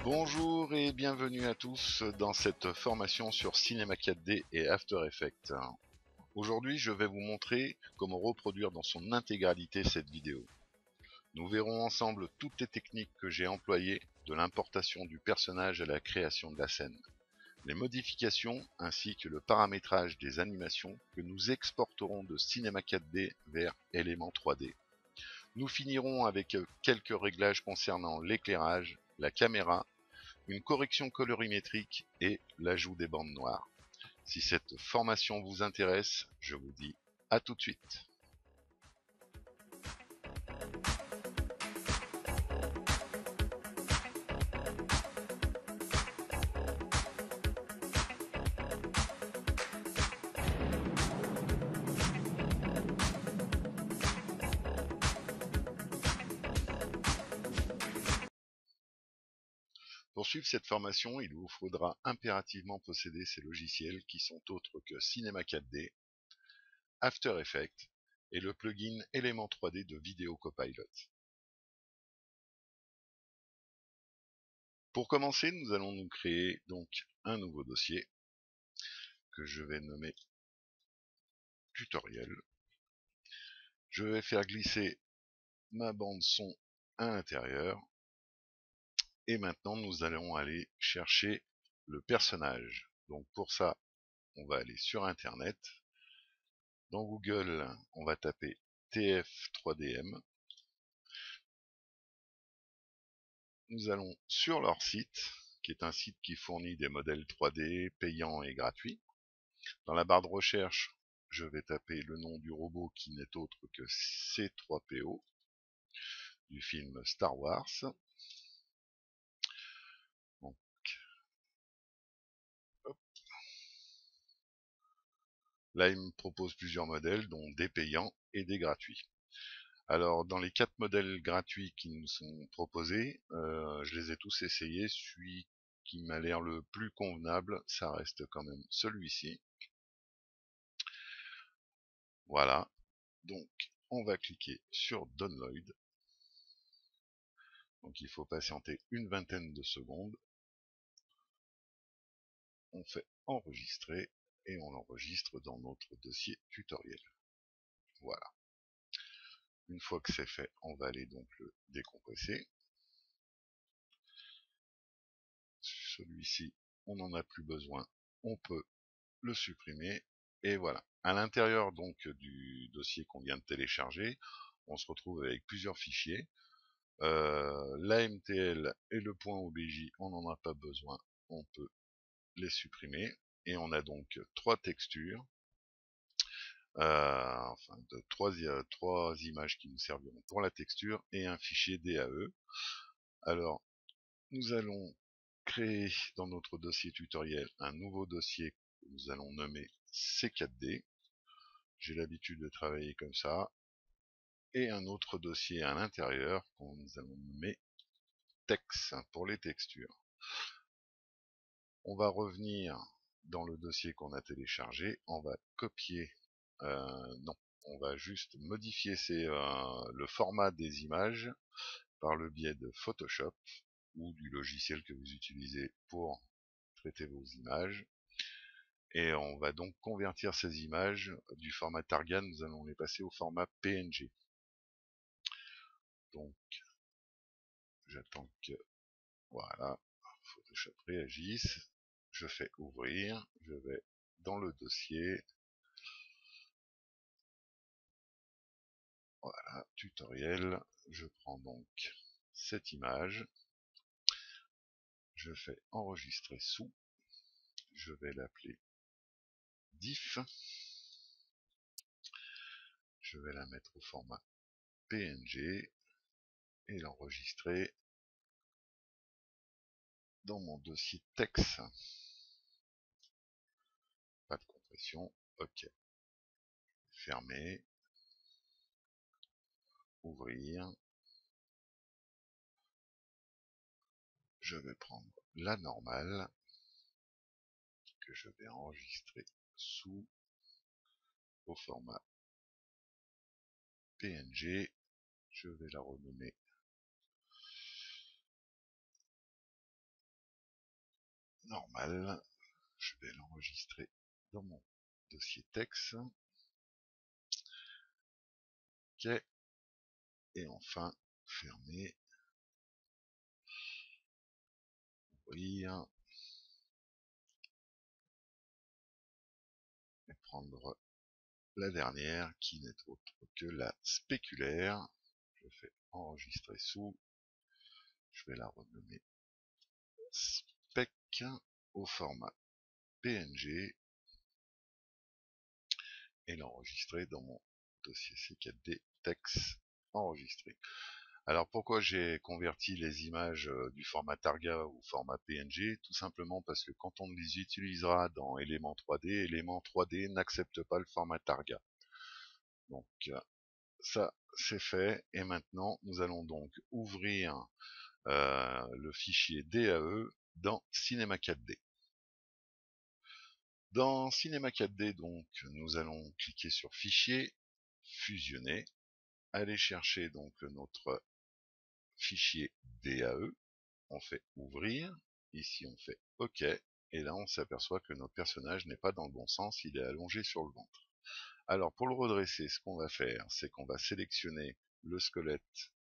Bonjour et bienvenue à tous dans cette formation sur Cinema 4D et After Effects. Aujourd'hui, je vais vous montrer comment reproduire dans son intégralité cette vidéo. Nous verrons ensemble toutes les techniques que j'ai employées, de l'importation du personnage à la création de la scène, les modifications ainsi que le paramétrage des animations que nous exporterons de Cinema 4D vers Element 3D. Nous finirons avec quelques réglages concernant l'éclairage, la caméra, une correction colorimétrique et l'ajout des bandes noires. Si cette formation vous intéresse, je vous dis à tout de suite. Pour suivre cette formation, il vous faudra impérativement posséder ces logiciels qui sont autres que Cinema 4D, After Effects et le plugin Element 3D de Video Copilot. Pour commencer, nous allons nous créer donc un nouveau dossier que je vais nommer tutoriel. Je vais faire glisser ma bande son à l'intérieur. Et maintenant, nous allons aller chercher le personnage. Donc pour ça, on va aller sur Internet. Dans Google, on va taper TF3DM. Nous allons sur leur site, qui est un site qui fournit des modèles 3D payants et gratuits. Dans la barre de recherche, je vais taper le nom du robot qui n'est autre que C3PO du film Star Wars. Donc, hop. Là, il me propose plusieurs modèles, dont des payants et des gratuits. Alors, dans les 4 modèles gratuits qui nous sont proposés, je les ai tous essayés. Celui qui m'a l'air le plus convenable, ça reste quand même celui-ci. Voilà. Donc, on va cliquer sur Download. Donc, il faut patienter une vingtaine de secondes. On fait enregistrer et on l'enregistre dans notre dossier tutoriel. Voilà. Une fois que c'est fait, on va aller donc le décompresser. Celui-ci, on n'en a plus besoin. On peut le supprimer. Et voilà. À l'intérieur donc du dossier qu'on vient de télécharger, on se retrouve avec plusieurs fichiers. L'AMTL et le point OBJ, on n'en a pas besoin. On peut les supprimer. Et on a donc 3 textures. Enfin, trois images qui nous serviront pour la texture et un fichier DAE. Alors, nous allons créer dans notre dossier tutoriel un nouveau dossier que nous allons nommer C4D. J'ai l'habitude de travailler comme ça. Et un autre dossier à l'intérieur qu'on nous allons nommer Tex pour les textures. On va revenir dans le dossier qu'on a téléchargé. On va copier, non, on va juste modifier le format des images par le biais de Photoshop ou du logiciel que vous utilisez pour traiter vos images. Et on va donc convertir ces images du format Targan, nous allons les passer au format PNG. Donc, j'attends que, voilà, Photoshop réagisse. Je fais ouvrir, je vais dans le dossier. Voilà, tutoriel. Je prends donc cette image. Je fais enregistrer sous. Je vais l'appeler diff. Je vais la mettre au format PNG et l'enregistrer dans mon dossier texte. Pas de compression. OK. Fermer. Ouvrir. Je vais prendre la normale que je vais enregistrer sous au format PNG. Je vais la renommer normal. Je vais l'enregistrer dans mon dossier texte. Ok. Et enfin, fermer, ouvrir, et prendre la dernière qui n'est autre que la spéculaire. Je fais enregistrer sous, je vais la renommer spec au format PNG et l'enregistrer dans mon dossier C4D texte enregistré. Alors pourquoi j'ai converti les images du format Targa au format PNG? Tout simplement parce que quand on les utilisera dans Element 3D, Element 3D n'accepte pas le format Targa. Donc ça c'est fait, et maintenant nous allons donc ouvrir le fichier DAE dans Cinema 4D. Dans Cinema 4D, donc, nous allons cliquer sur Fichier, Fusionner, aller chercher donc notre fichier DAE, on fait Ouvrir, ici on fait OK, et là on s'aperçoit que notre personnage n'est pas dans le bon sens, il est allongé sur le ventre. Alors pour le redresser, ce qu'on va faire, c'est qu'on va sélectionner le squelette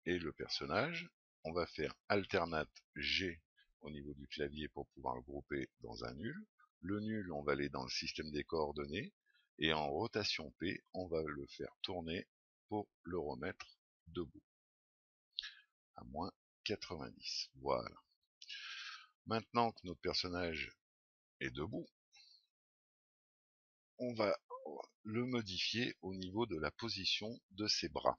et le personnage, on va faire alternate G au niveau du clavier pour pouvoir le grouper dans un nul. Le nul, on va aller dans le système des coordonnées, et en rotation P, on va le faire tourner pour le remettre debout, à moins 90. Voilà. Maintenant que notre personnage est debout, on va le modifier au niveau de la position de ses bras.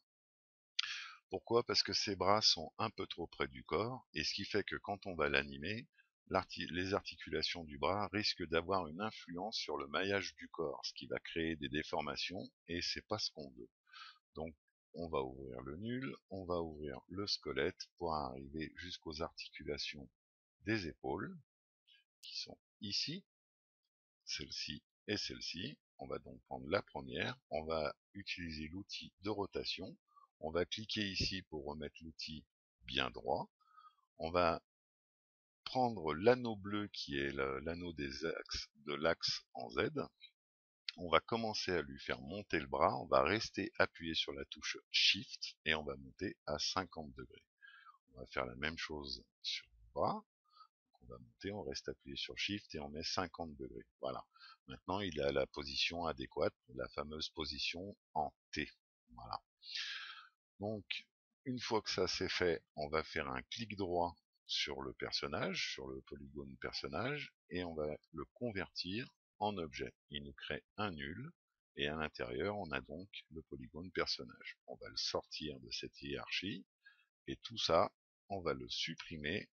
Pourquoi? Parce que ses bras sont un peu trop près du corps, et ce qui fait que quand on va l'animer, les articulations du bras risquent d'avoir une influence sur le maillage du corps, ce qui va créer des déformations, et c'est pas ce qu'on veut. Donc on va ouvrir le nul, on va ouvrir le squelette pour arriver jusqu'aux articulations des épaules, qui sont ici, celle-ci et celle-ci. On va donc prendre la première, on va utiliser l'outil de rotation, on va cliquer ici pour remettre l'outil bien droit, on va prendre l'anneau bleu qui est l'anneau des axes de l'axe en Z, on va commencer à lui faire monter le bras, on va rester appuyé sur la touche Shift et on va monter à 50 degrés. On va faire la même chose sur le bras, on va monter, on reste appuyé sur Shift et on met 50 degrés. Voilà. Maintenant, il a la position adéquate, la fameuse position en T. Voilà. Donc, une fois que ça c'est fait, on va faire un clic droit sur le personnage, sur le polygone personnage, et on va le convertir en objet. Il nous crée un nul, et à l'intérieur, on a donc le polygone personnage. On va le sortir de cette hiérarchie, et tout ça, on va le supprimer,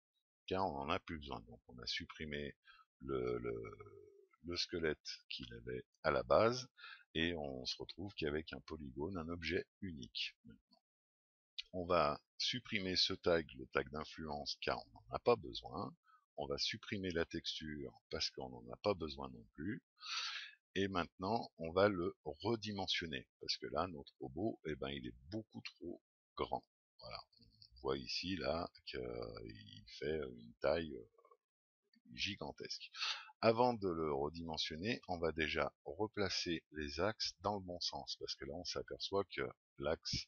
car on n'en a plus besoin. Donc on a supprimé le squelette qu'il avait à la base, et on se retrouve qu'avec un polygone, un objet unique. On va supprimer ce tag, le tag d'influence, car on n'en a pas besoin. On va supprimer la texture parce qu'on n'en a pas besoin non plus. Et maintenant, on va le redimensionner, parce que là, notre robot, eh ben, il est beaucoup trop grand. Voilà. On voit ici, là, qu'il fait une taille gigantesque. Avant de le redimensionner, on va déjà replacer les axes dans le bon sens, parce que là on s'aperçoit que l'axe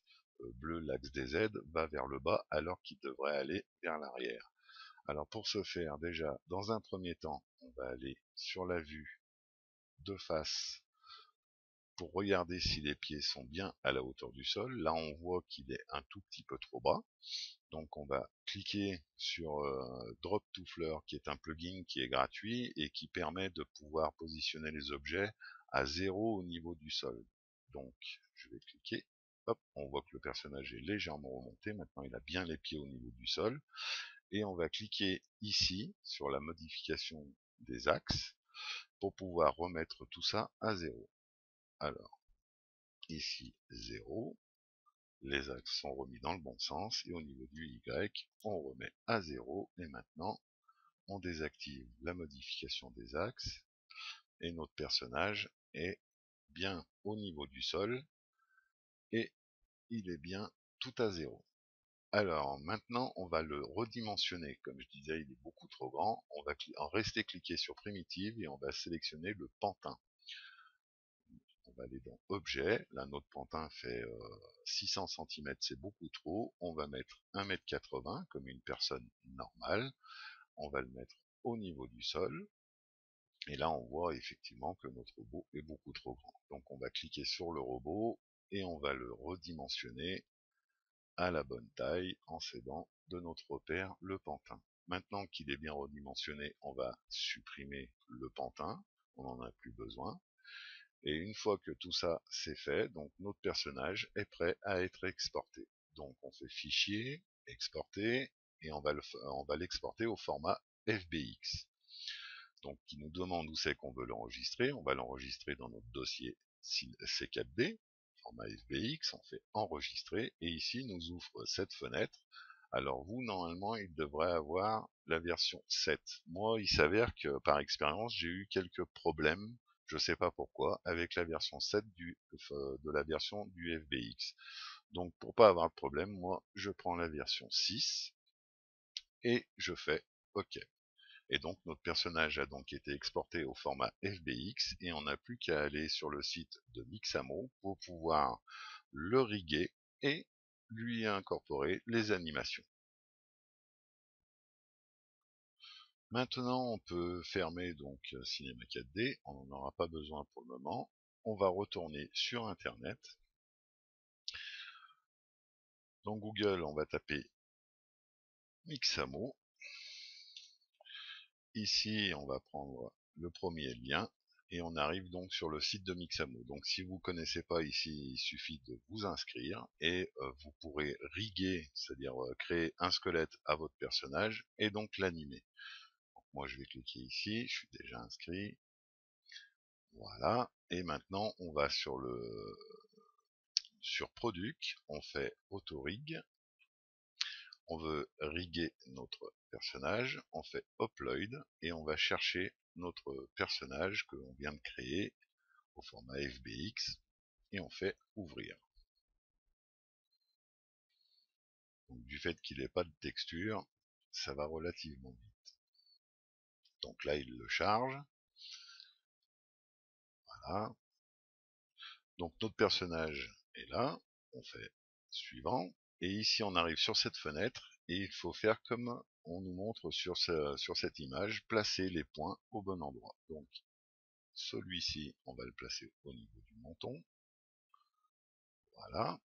bleu, l'axe des Z, va vers le bas alors qu'il devrait aller vers l'arrière. Alors pour ce faire, déjà, dans un premier temps, on va aller sur la vue de face pour regarder si les pieds sont bien à la hauteur du sol. Là on voit qu'il est un tout petit peu trop bas. Donc on va cliquer sur Drop to Floor, qui est un plugin qui est gratuit et qui permet de pouvoir positionner les objets à 0 au niveau du sol. Donc je vais cliquer, hop, on voit que le personnage est légèrement remonté, maintenant il a bien les pieds au niveau du sol, et on va cliquer ici sur la modification des axes pour pouvoir remettre tout ça à 0. Alors ici 0, les axes sont remis dans le bon sens, et au niveau du Y, on remet à 0, et maintenant, on désactive la modification des axes, et notre personnage est bien au niveau du sol, et il est bien tout à 0. Alors maintenant, on va le redimensionner. Comme je disais, il est beaucoup trop grand. On va en rester cliquer sur Primitive et on va sélectionner le pantin. On va aller dans Objet. Là, notre pantin fait 600 cm, c'est beaucoup trop. On va mettre 1,80 m comme une personne normale. On va le mettre au niveau du sol. Et là, on voit effectivement que notre robot est beaucoup trop grand. Donc on va cliquer sur le robot et on va le redimensionner à la bonne taille en s'aidant de notre repère, le pantin. Maintenant qu'il est bien redimensionné, on va supprimer le pantin, on n'en a plus besoin. Et une fois que tout ça c'est fait, donc notre personnage est prêt à être exporté. Donc on fait Fichier, Exporter, et on va l'exporter au format FBX. Donc qui nous demande où c'est qu'on veut l'enregistrer. On va l'enregistrer dans notre dossier C4D, format FBX, on fait enregistrer, et ici nous ouvre cette fenêtre. Alors vous, normalement, il devrait avoir la version 7. Moi, il s'avère que par expérience, j'ai eu quelques problèmes, je sais pas pourquoi, avec la version 7 de la version du FBX. Donc pour pas avoir de problème, moi, je prends la version 6 et je fais OK. Et donc notre personnage a donc été exporté au format FBX et on n'a plus qu'à aller sur le site de Mixamo pour pouvoir le riguer et lui incorporer les animations. Maintenant on peut fermer donc Cinema 4D, on n'en aura pas besoin pour le moment. On va retourner sur internet. Dans Google on va taper Mixamo. Ici on va prendre le premier lien et on arrive donc sur le site de Mixamo. Donc si vous ne connaissez pas ici, il suffit de vous inscrire et vous pourrez riguer, c'est-à-dire créer un squelette à votre personnage et donc l'animer. Moi je vais cliquer ici, je suis déjà inscrit. Voilà, et maintenant on va sur Product, on fait Auto Rig. On veut riguer notre personnage, on fait Upload et on va chercher notre personnage que l'on vient de créer au format FBX et on fait ouvrir. Donc, du fait qu'il n'ait pas de texture, ça va relativement vite. Donc là, il le charge. Voilà. Donc notre personnage est là. On fait suivant. Et ici, on arrive sur cette fenêtre et il faut faire comme on nous montre sur cette image, placer les points au bon endroit. Donc celui-ci, on va le placer au niveau du menton. Voilà.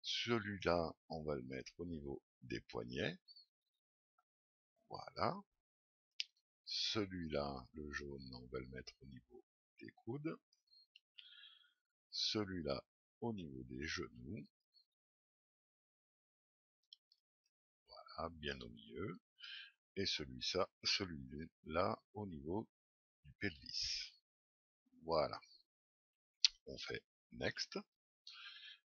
Celui-là, on va le mettre au niveau des poignets. Voilà. Celui-là, le jaune, on va le mettre au niveau des coudes. Celui-là, au niveau des genoux. Voilà, bien au milieu. Et celui-là, au niveau du pelvis. Voilà. On fait Next.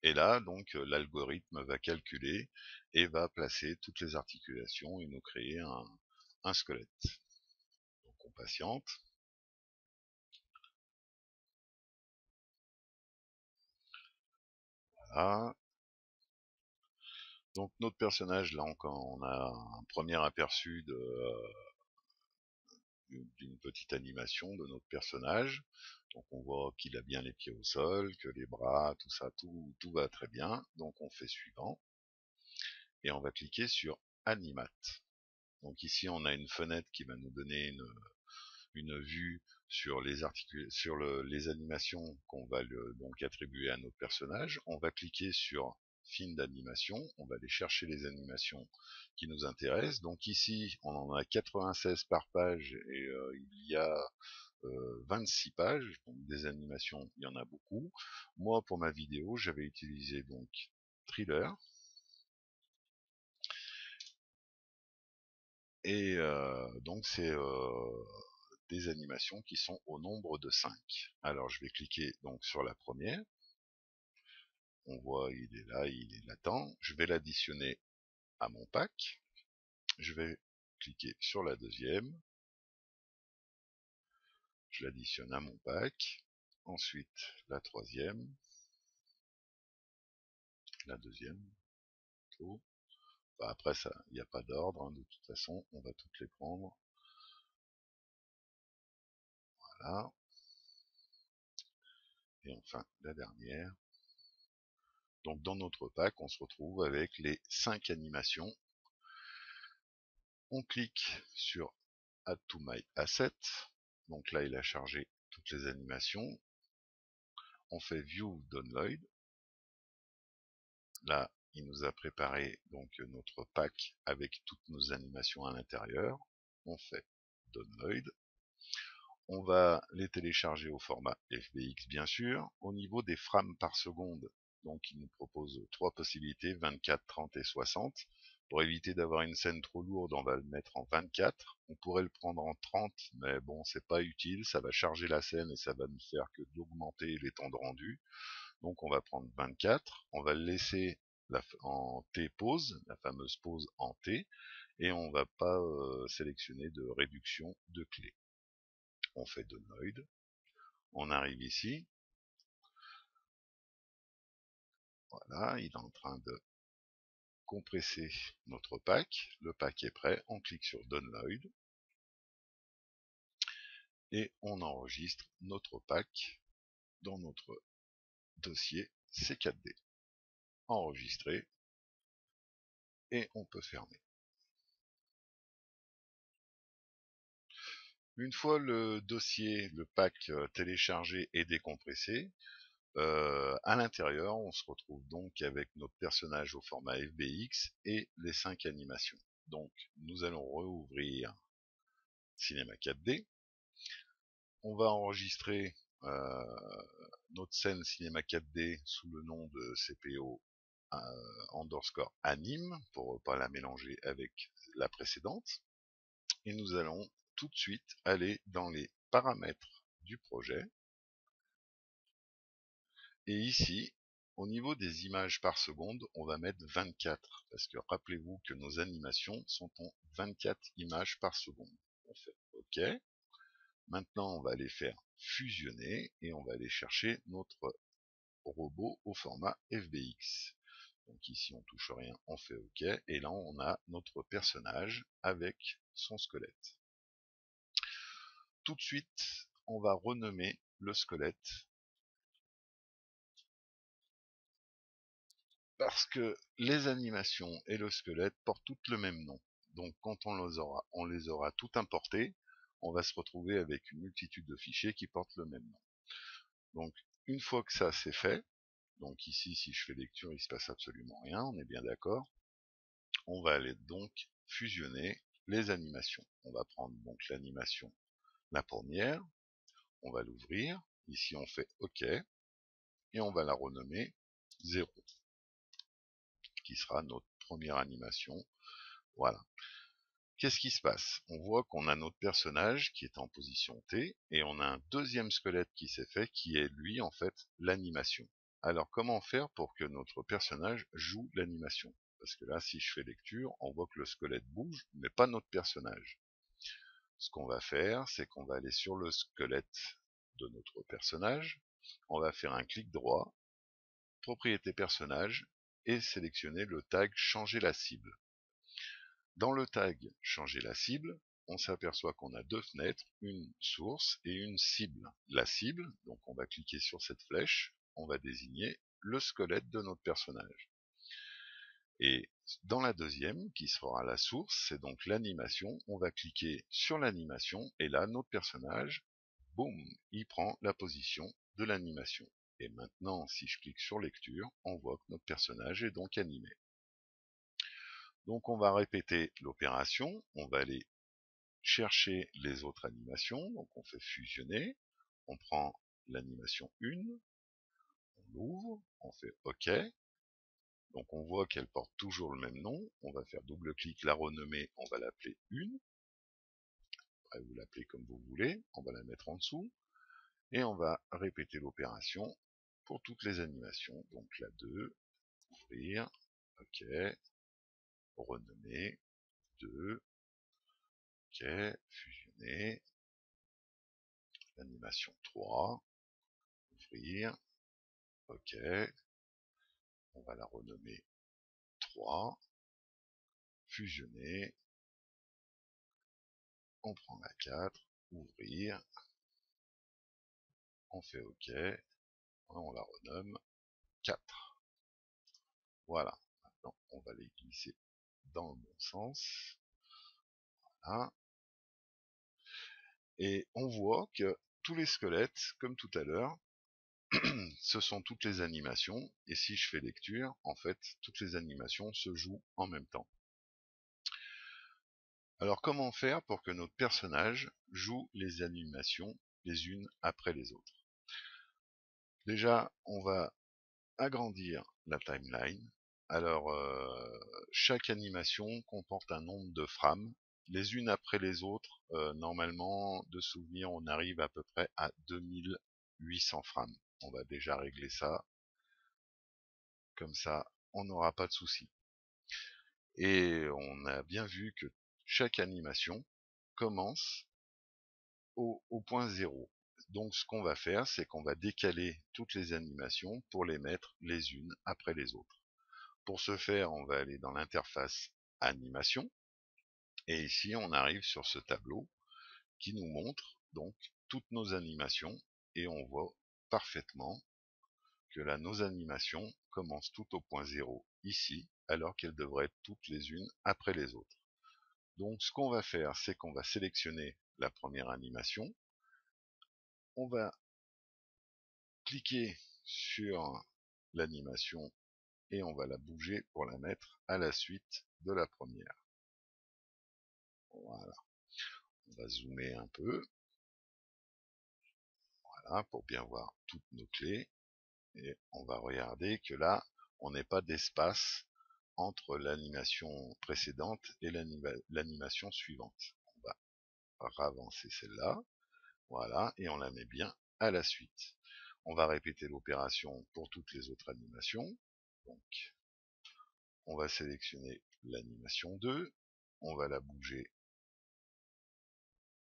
Et là, donc, l'algorithme va calculer et va placer toutes les articulations et nous créer un squelette. Donc, on patiente. Voilà. Donc, notre personnage, là, on a un premier aperçu d'une petite animation de notre personnage. Donc on voit qu'il a bien les pieds au sol, que les bras, tout ça, tout va très bien. Donc on fait suivant et on va cliquer sur Animate. Donc ici on a une fenêtre qui va nous donner une vue sur les animations qu'on va donc attribuer à notre personnage. On va cliquer sur Film d'animation, on va aller chercher les animations qui nous intéressent. Donc ici on en a 96 par page et il y a 26 pages, donc des animations, il y en a beaucoup. Moi, pour ma vidéo, j'avais utilisé donc Thriller, et donc c'est des animations qui sont au nombre de 5. Alors je vais cliquer donc sur la première, on voit il est là, il est latent, je vais l'additionner à mon pack, je vais cliquer sur la deuxième, je l'additionne à mon pack, ensuite la troisième, la deuxième, faut. Enfin, après, ça, il n'y a pas d'ordre, hein, de toute façon, on va toutes les prendre. Voilà. Et enfin, la dernière. Donc dans notre pack, on se retrouve avec les 5 animations. On clique sur Add to my asset. Donc là, il a chargé toutes les animations. On fait View Download. Là, il nous a préparé donc notre pack avec toutes nos animations à l'intérieur. On fait Download. On va les télécharger au format FBX bien sûr. Au niveau des frames par seconde, donc il nous propose 3 possibilités, 24, 30 et 60. Pour éviter d'avoir une scène trop lourde, on va le mettre en 24. On pourrait le prendre en 30, mais bon, c'est pas utile, ça va charger la scène et ça va ne faire que d'augmenter les temps de rendu. Donc on va prendre 24, on va le laisser en T pause, la fameuse pause en T, et on va pas sélectionner de réduction de clé. On fait Download, on arrive ici, voilà, il est en train de compresser notre pack, le pack est prêt, on clique sur Download, et on enregistre notre pack dans notre dossier C4D. Enregistré, et on peut fermer. Une fois le dossier, le pack téléchargé et décompressé, à l'intérieur, on se retrouve donc avec notre personnage au format FBX et les 5 animations. Donc, nous allons rouvrir Cinema 4D. On va enregistrer notre scène Cinema 4D sous le nom de CPO underscore anime pour ne pas la mélanger avec la précédente. Et nous allons tout de suite aller dans les paramètres du projet. Et ici, au niveau des images par seconde, on va mettre 24, parce que rappelez-vous que nos animations sont en 24 images par seconde. On fait OK. Maintenant, on va les faire fusionner et on va aller chercher notre robot au format FBX. Donc ici, on touche rien, on fait OK. Et là, on a notre personnage avec son squelette. Tout de suite, on va renommer le squelette parce que les animations et le squelette portent toutes le même nom. Donc quand on les aura tout importés, on va se retrouver avec une multitude de fichiers qui portent le même nom. Donc une fois que ça c'est fait, donc ici si je fais lecture il se passe absolument rien, on est bien d'accord, on va aller donc fusionner les animations. On va prendre donc l'animation, la première, on va l'ouvrir, ici on fait OK, et on va la renommer 0, qui sera notre première animation. Voilà. Qu'est-ce qui se passe? On voit qu'on a notre personnage qui est en position T, et on a un deuxième squelette qui s'est fait, qui est lui en fait l'animation. Alors comment faire pour que notre personnage joue l'animation? Parce que là, si je fais lecture, on voit que le squelette bouge, mais pas notre personnage. Ce qu'on va faire, c'est qu'on va aller sur le squelette de notre personnage, on va faire un clic droit, propriété personnage, et sélectionner le tag changer la cible. Dans le tag changer la cible, on s'aperçoit qu'on a deux fenêtres, une source et une cible. La cible, donc on va cliquer sur cette flèche, on va désigner le squelette de notre personnage. Et dans la deuxième, qui sera la source, c'est donc l'animation, on va cliquer sur l'animation, et là, notre personnage, boum, il prend la position de l'animation. Et maintenant, si je clique sur lecture, on voit que notre personnage est donc animé. Donc on va répéter l'opération, on va aller chercher les autres animations, donc on fait fusionner, on prend l'animation 1, on l'ouvre, on fait OK, donc on voit qu'elle porte toujours le même nom, on va faire double-clic, la renommer, on va l'appeler 1, après vous l'appelez comme vous voulez, on va la mettre en dessous, et on va répéter l'opération pour toutes les animations, donc la 2, ouvrir, OK, renommer, 2, OK, fusionner, l'animation 3, ouvrir, OK, on va la renommer 3, fusionner, on prend la 4, ouvrir, on fait OK, on la renomme 4. Voilà, maintenant on va les glisser dans le bon sens. Voilà. Et on voit que tous les squelettes, comme tout à l'heure, ce sont toutes les animations, et si je fais lecture, en fait, toutes les animations se jouent en même temps. Alors comment faire pour que notre personnage joue les animations les unes après les autres? Déjà, on va agrandir la timeline. Alors, chaque animation comporte un nombre de frames, les unes après les autres. Normalement, de souvenir, on arrive à peu près à 2800 frames. On va déjà régler ça, comme ça, on n'aura pas de souci. Et on a bien vu que chaque animation commence au point 0. Donc ce qu'on va faire, c'est qu'on va décaler toutes les animations pour les mettre les unes après les autres. Pour ce faire, on va aller dans l'interface animation, et ici on arrive sur ce tableau qui nous montre donc toutes nos animations, et on voit parfaitement que là nos animations commencent toutes au point 0 ici, alors qu'elles devraient être toutes les unes après les autres. Donc ce qu'on va faire, c'est qu'on va sélectionner la première animation, on va cliquer sur l'animation et on va la bouger pour la mettre à la suite de la première. Voilà, on va zoomer un peu, voilà, pour bien voir toutes nos clés, et on va regarder que là, on n'est pas d'espace entre l'animation précédente et l'animation suivante. On va ravancer celle-là, voilà, et on la met bien à la suite. On va répéter l'opération pour toutes les autres animations. Donc, on va sélectionner l'animation 2, on va la bouger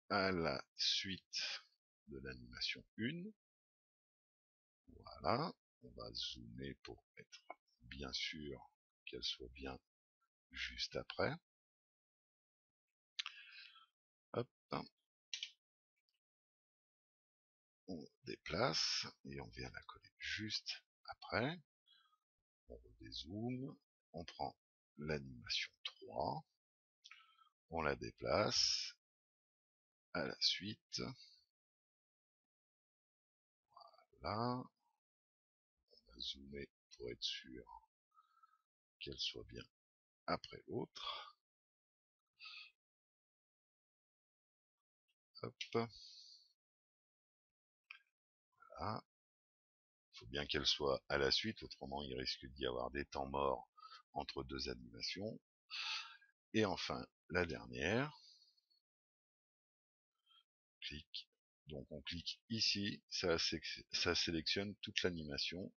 à la suite de l'animation 1. Voilà, on va zoomer pour être bien sûr qu'elle soit bien juste après. Hop, on déplace et on vient la coller juste après. On redézoome, on prend l'animation 3, on la déplace à la suite. Là, on va zoomer pour être sûr qu'elle soit bien après l'autre. Hop, voilà. Il faut bien qu'elle soit à la suite, autrement il risque d'y avoir des temps morts entre deux animations. Et enfin, la dernière, clic. Donc on clique ici, ça sélectionne toute l'animation.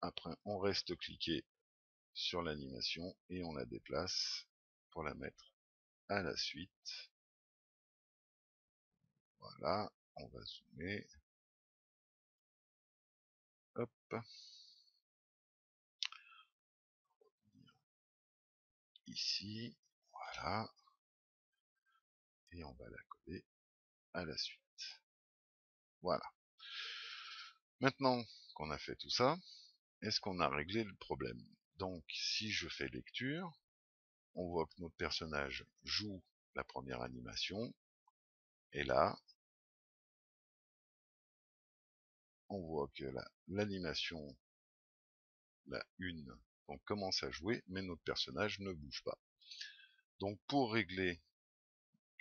Après, on reste cliqué sur l'animation et on la déplace pour la mettre à la suite. Voilà, on va zoomer. Hop. Ici, voilà. Et on va la coller à la suite. Voilà. Maintenant qu'on a fait tout ça, est-ce qu'on a réglé le problème? Donc, si je fais lecture, on voit que notre personnage joue la première animation, et là, on voit que l'animation, la 1, donc commence à jouer, mais notre personnage ne bouge pas. Donc, pour régler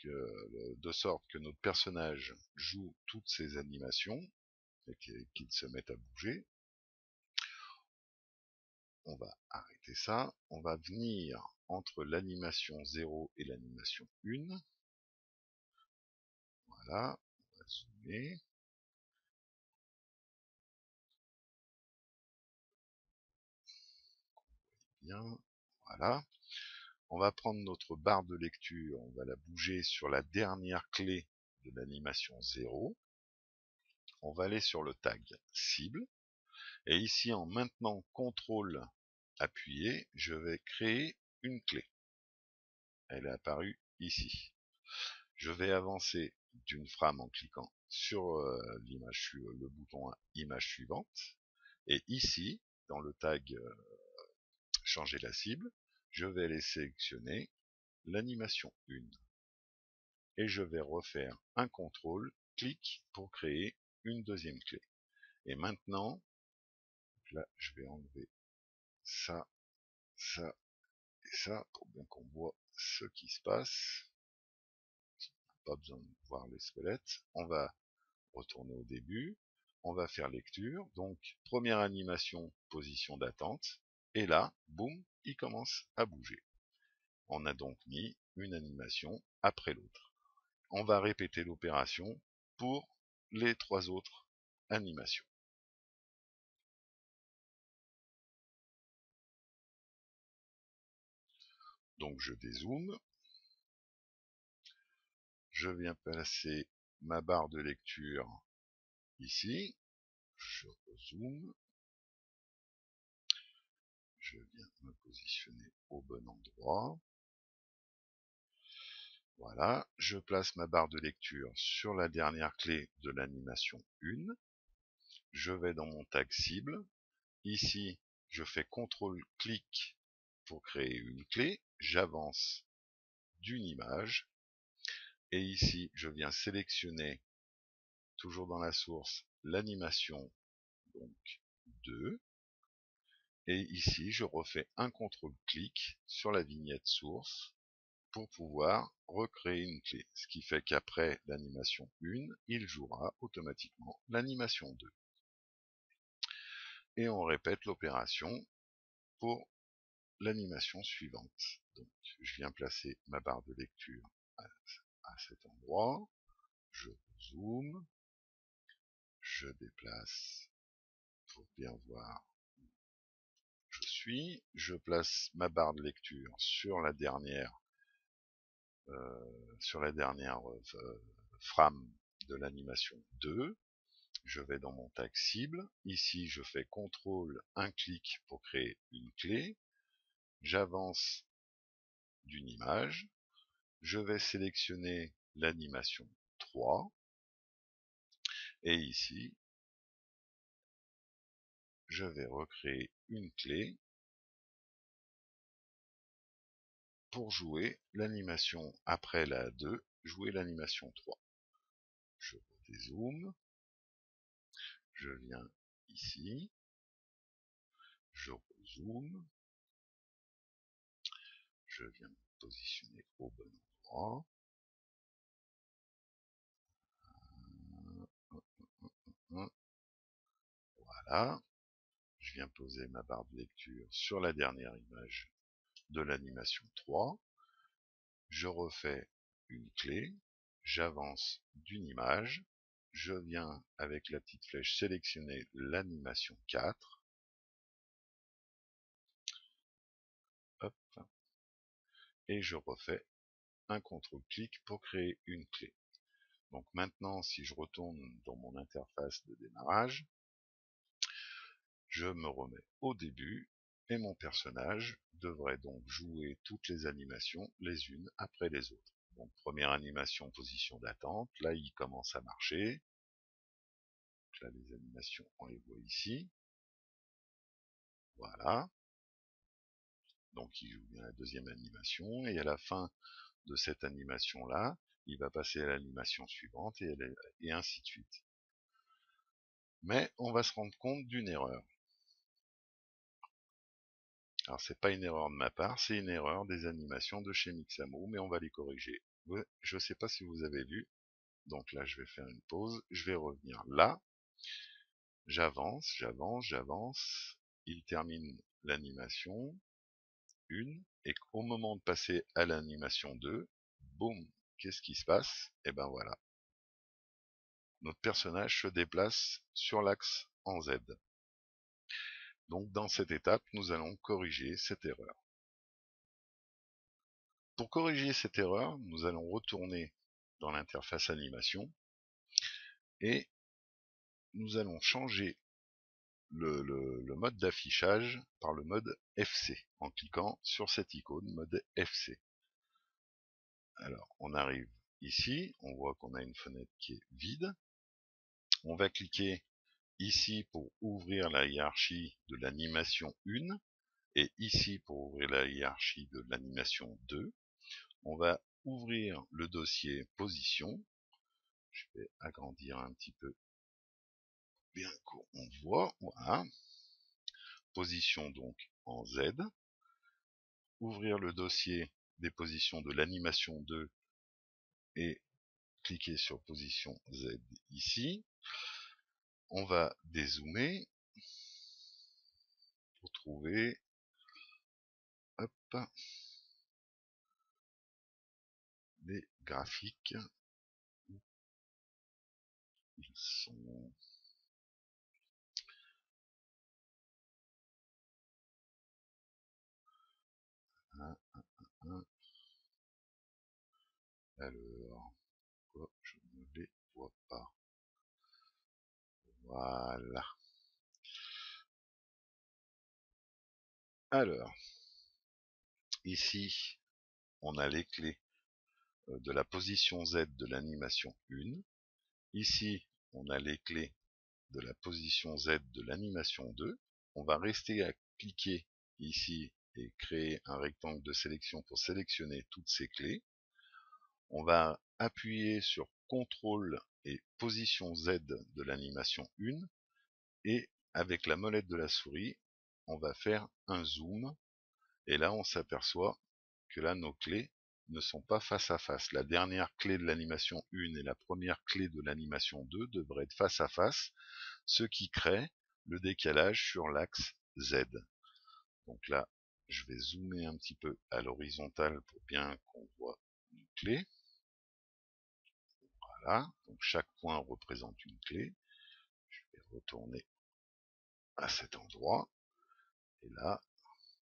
de sorte que notre personnage joue toutes ces animations, et qu'il se mette à bouger, on va arrêter ça, on va venir entre l'animation 0 et l'animation 1, voilà, on va zoomer, bien, voilà, on va prendre notre barre de lecture, on va la bouger sur la dernière clé de l'animation 0, on va aller sur le tag cible, et ici en maintenant CTRL appuyé, je vais créer une clé. Elle est apparue ici. Je vais avancer d'une frame en cliquant sur le bouton image suivante. Et ici, dans le tag changer la cible, je vais aller sélectionner l'animation 1. Et je vais refaire un contrôle, clic pour créer une deuxième clé. Et maintenant, là, je vais enlever ça, ça et ça pour bien qu'on voit ce qui se passe. Pas besoin de voir les squelettes. On va retourner au début. On va faire lecture. Donc, première animation, position d'attente. Et là, boum, il commence à bouger. On a donc mis une animation après l'autre. On va répéter l'opération pour les 3 autres animations. Donc je dézoome. Je viens placer ma barre de lecture ici. Je rezoome. Je viens me positionner au bon endroit. Voilà, je place ma barre de lecture sur la dernière clé de l'animation 1. Je vais dans mon tag cible. Ici, je fais CTRL-clic pour créer une clé. J'avance d'une image. Et ici, je viens sélectionner, toujours dans la source, l'animation donc 2. Et ici, je refais un CTRL-clic sur la vignette source pour pouvoir recréer une clé. Ce qui fait qu'après l'animation 1, il jouera automatiquement l'animation 2. Et on répète l'opération pour l'animation suivante. Donc, je viens placer ma barre de lecture à cet endroit. Je zoome. Je déplace pour bien voir où je suis. Je place ma barre de lecture sur la dernière frame de l'animation 2. Je vais dans mon tag cible. Ici, je fais CTRL, un clic pour créer une clé. J'avance d'une image. Je vais sélectionner l'animation 3. Et ici, je vais recréer une clé pour jouer l'animation après la 2, jouer l'animation 3. Je dézoome. Je viens ici. Je zoome. Je viens me positionner au bon endroit. Voilà. Je viens poser ma barre de lecture sur la dernière image de l'animation 3. Je refais une clé. J'avance d'une image. Je viens avec la petite flèche sélectionner l'animation 4. Hop. Et je refais un CTRL-clic pour créer une clé. Donc maintenant, si je retourne dans mon interface de démarrage, je me remets au début et mon personnage devrait donc jouer toutes les animations les unes après les autres. Donc première animation, position d'attente, là il commence à marcher. Donc là les animations, on les voit ici. Voilà. Donc il joue bien la deuxième animation et à la fin de cette animation là, il va passer à l'animation suivante et ainsi de suite. Mais on va se rendre compte d'une erreur. Alors c'est pas une erreur de ma part, c'est une erreur des animations de chez Mixamo, mais on va les corriger. Je ne sais pas si vous avez vu, donc là je vais faire une pause, je vais revenir là, j'avance, j'avance, j'avance, il termine l'animation 1, et au moment de passer à l'animation 2, boum, qu'est-ce qui se passe? Et ben voilà, notre personnage se déplace sur l'axe en Z. Donc dans cette étape, nous allons corriger cette erreur. Pour corriger cette erreur, nous allons retourner dans l'interface animation et nous allons changer le mode d'affichage par le mode FC, en cliquant sur cette icône mode FC. Alors, on arrive ici, on voit qu'on a une fenêtre qui est vide. On va cliquer ici pour ouvrir la hiérarchie de l'animation 1 et ici pour ouvrir la hiérarchie de l'animation 2. On va ouvrir le dossier position. Je vais agrandir un petit peu, bien qu'on voit, voilà. Position donc en Z. Ouvrir le dossier des positions de l'animation 2 et cliquer sur position Z ici. On va dézoomer pour trouver, hop, les graphiques. Ils sont... Alors, pourquoi je ne les vois pas? Voilà. Alors, ici, on a les clés de la position Z de l'animation 1. Ici, on a les clés de la position Z de l'animation 2. On va rester à cliquer ici et créer un rectangle de sélection pour sélectionner toutes ces clés. On va appuyer sur CTRL et position Z de l'animation 1 et avec la molette de la souris, on va faire un zoom et là on s'aperçoit que là nos clés ne sont pas face à face. La dernière clé de l'animation 1 et la première clé de l'animation 2 devraient être face à face, ce qui crée le décalage sur l'axe Z. Donc là, je vais zoomer un petit peu à l'horizontale pour bien qu'on voit nos clés. Voilà, donc chaque point représente une clé. Je vais retourner à cet endroit. Et là,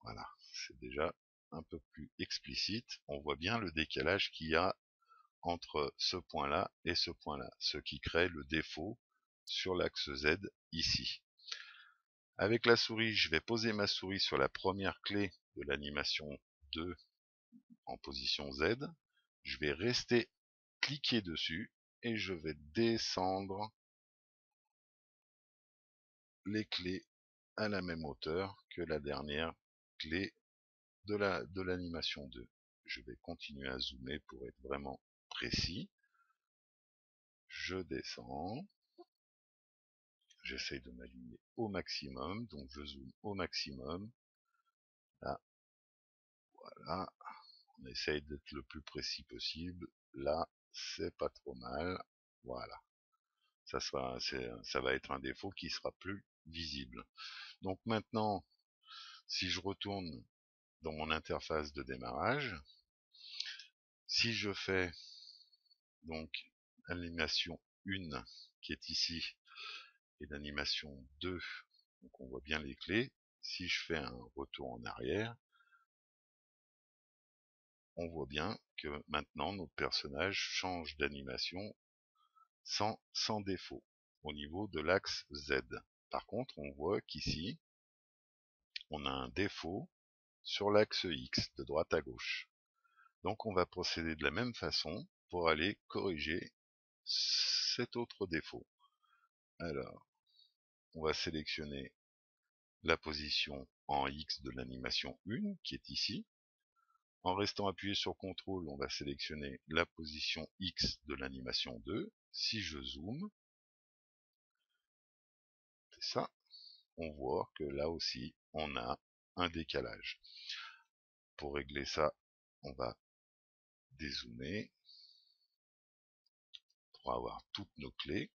voilà, c'est déjà un peu plus explicite. On voit bien le décalage qu'il y a entre ce point-là et ce point-là, ce qui crée le défaut sur l'axe Z ici. Avec la souris, je vais poser ma souris sur la première clé de l'animation 2 en position Z. Je vais rester cliquer dessus et je vais descendre les clés à la même hauteur que la dernière clé de l'animation 2. Je vais continuer à zoomer pour être vraiment précis. Je descends. J'essaye de m'aligner au maximum, donc je zoome au maximum. Là, voilà. On essaye d'être le plus précis possible. Là, c'est pas trop mal. Voilà. Ça va être un défaut qui sera plus visible. Donc maintenant, si je retourne dans mon interface de démarrage, si je fais donc l'animation 1 qui est ici et l'animation 2, donc on voit bien les clés. Si je fais un retour en arrière, on voit bien que maintenant notre personnage change d'animation sans défaut au niveau de l'axe Z. Par contre, on voit qu'ici, on a un défaut sur l'axe X de droite à gauche. Donc on va procéder de la même façon pour aller corriger cet autre défaut. Alors, on va sélectionner la position en X de l'animation 1 qui est ici. En restant appuyé sur CTRL, on va sélectionner la position X de l'animation 2. Si je zoome, c'est ça, on voit que là aussi, on a un décalage. Pour régler ça, on va dézoomer pour avoir toutes nos clés.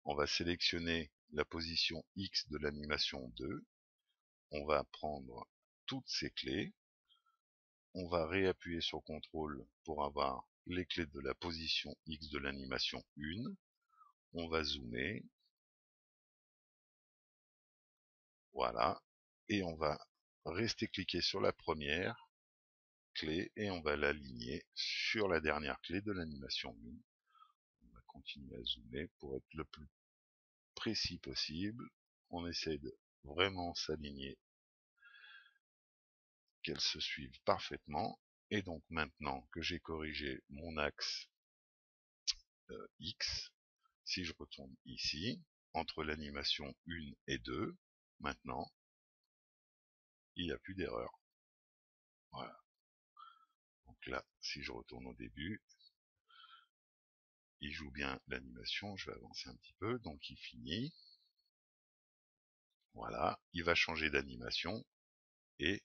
On va sélectionner la position X de l'animation 2. On va prendre toutes ces clés. On va réappuyer sur CTRL pour avoir les clés de la position X de l'animation 1. On va zoomer. Voilà. Et on va rester cliqué sur la première clé et on va l'aligner sur la dernière clé de l'animation 1. On va continuer à zoomer pour être le plus précis possible. on essaye de vraiment s'aligner, qu'elles se suivent parfaitement. Et donc maintenant que j'ai corrigé mon axe X, si je retourne ici, entre l'animation 1 et 2, maintenant, il n'y a plus d'erreur. Voilà. Donc là, si je retourne au début, il joue bien l'animation, je vais avancer un petit peu, donc il finit. Voilà, il va changer d'animation et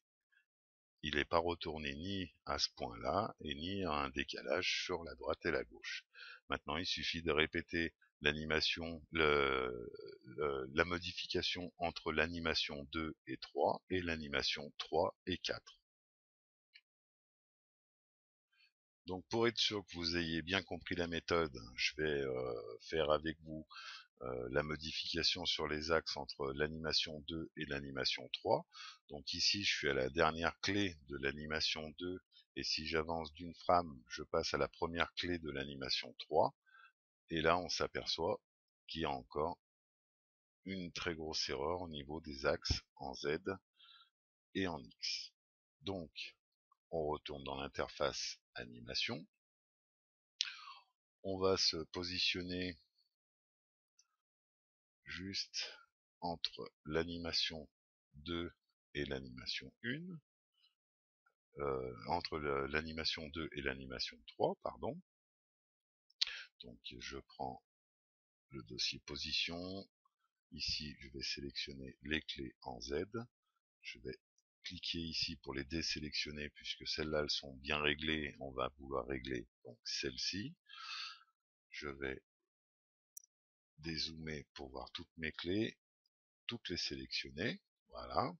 il n'est pas retourné ni à ce point-là et ni à un décalage sur la droite et la gauche. Maintenant, il suffit de répéter l'animation, la modification entre l'animation 2 et 3 et l'animation 3 et 4. Donc pour être sûr que vous ayez bien compris la méthode, je vais faire avec vous la modification sur les axes entre l'animation 2 et l'animation 3. Donc ici, je suis à la dernière clé de l'animation 2, et si j'avance d'une frame, je passe à la première clé de l'animation 3. Et là, on s'aperçoit qu'il y a encore une très grosse erreur au niveau des axes en Z et en X. Donc, on retourne dans l'interface animation. On va se positionner juste entre l'animation 2 et l'animation 1, entre l'animation 2 et l'animation 3, pardon. Donc je prends le dossier position, ici je vais sélectionner les clés en Z, je vais cliquer ici pour les désélectionner puisque celles-là elles sont bien réglées, on va vouloir régler donc celle-ci. Je vais dézoomer pour voir toutes mes clés, toutes les sélectionner, voilà,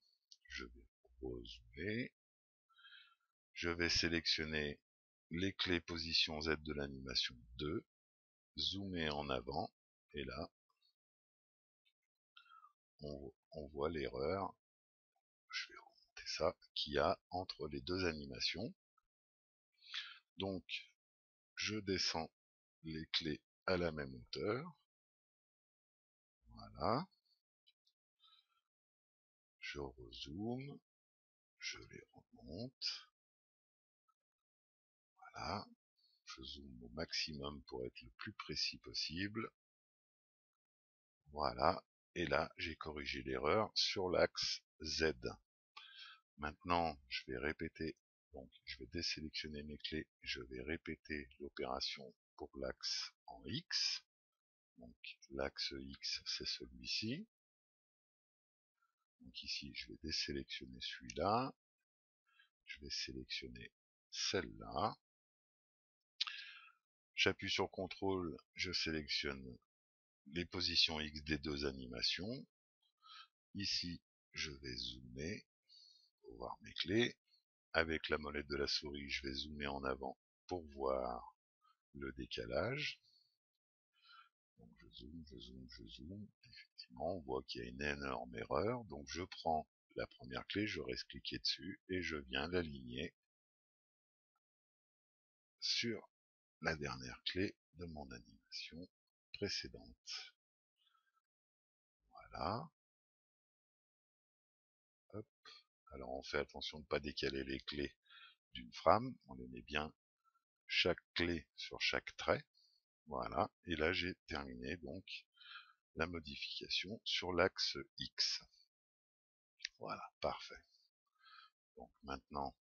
je vais rezoomer, je vais sélectionner les clés position Z de l'animation 2, zoomer en avant, et là, on voit l'erreur, je vais remonter ça, qu'il y a entre les deux animations. Donc, je descends les clés à la même hauteur, voilà, je rezoome, je les remonte, voilà, je zoome au maximum pour être le plus précis possible, voilà, et là j'ai corrigé l'erreur sur l'axe Z. Maintenant je vais répéter, donc je vais désélectionner mes clés, je vais répéter l'opération pour l'axe en X, donc l'axe X c'est celui-ci, donc ici je vais désélectionner celui-là, je vais sélectionner celle-là, j'appuie sur CTRL, je sélectionne les positions X des deux animations, ici je vais zoomer pour voir mes clés, avec la molette de la souris je vais zoomer en avant pour voir le décalage, donc je zoome, je zoome, je zoome, effectivement on voit qu'il y a une énorme erreur, donc je prends la première clé, je reste cliqué dessus et je viens l'aligner sur la dernière clé de mon animation précédente. Voilà. Hop. Alors on fait attention de ne pas décaler les clés d'une frame, on les met bien chaque clé sur chaque trait. Voilà, et là j'ai terminé donc la modification sur l'axe X. Voilà, parfait. Donc maintenant,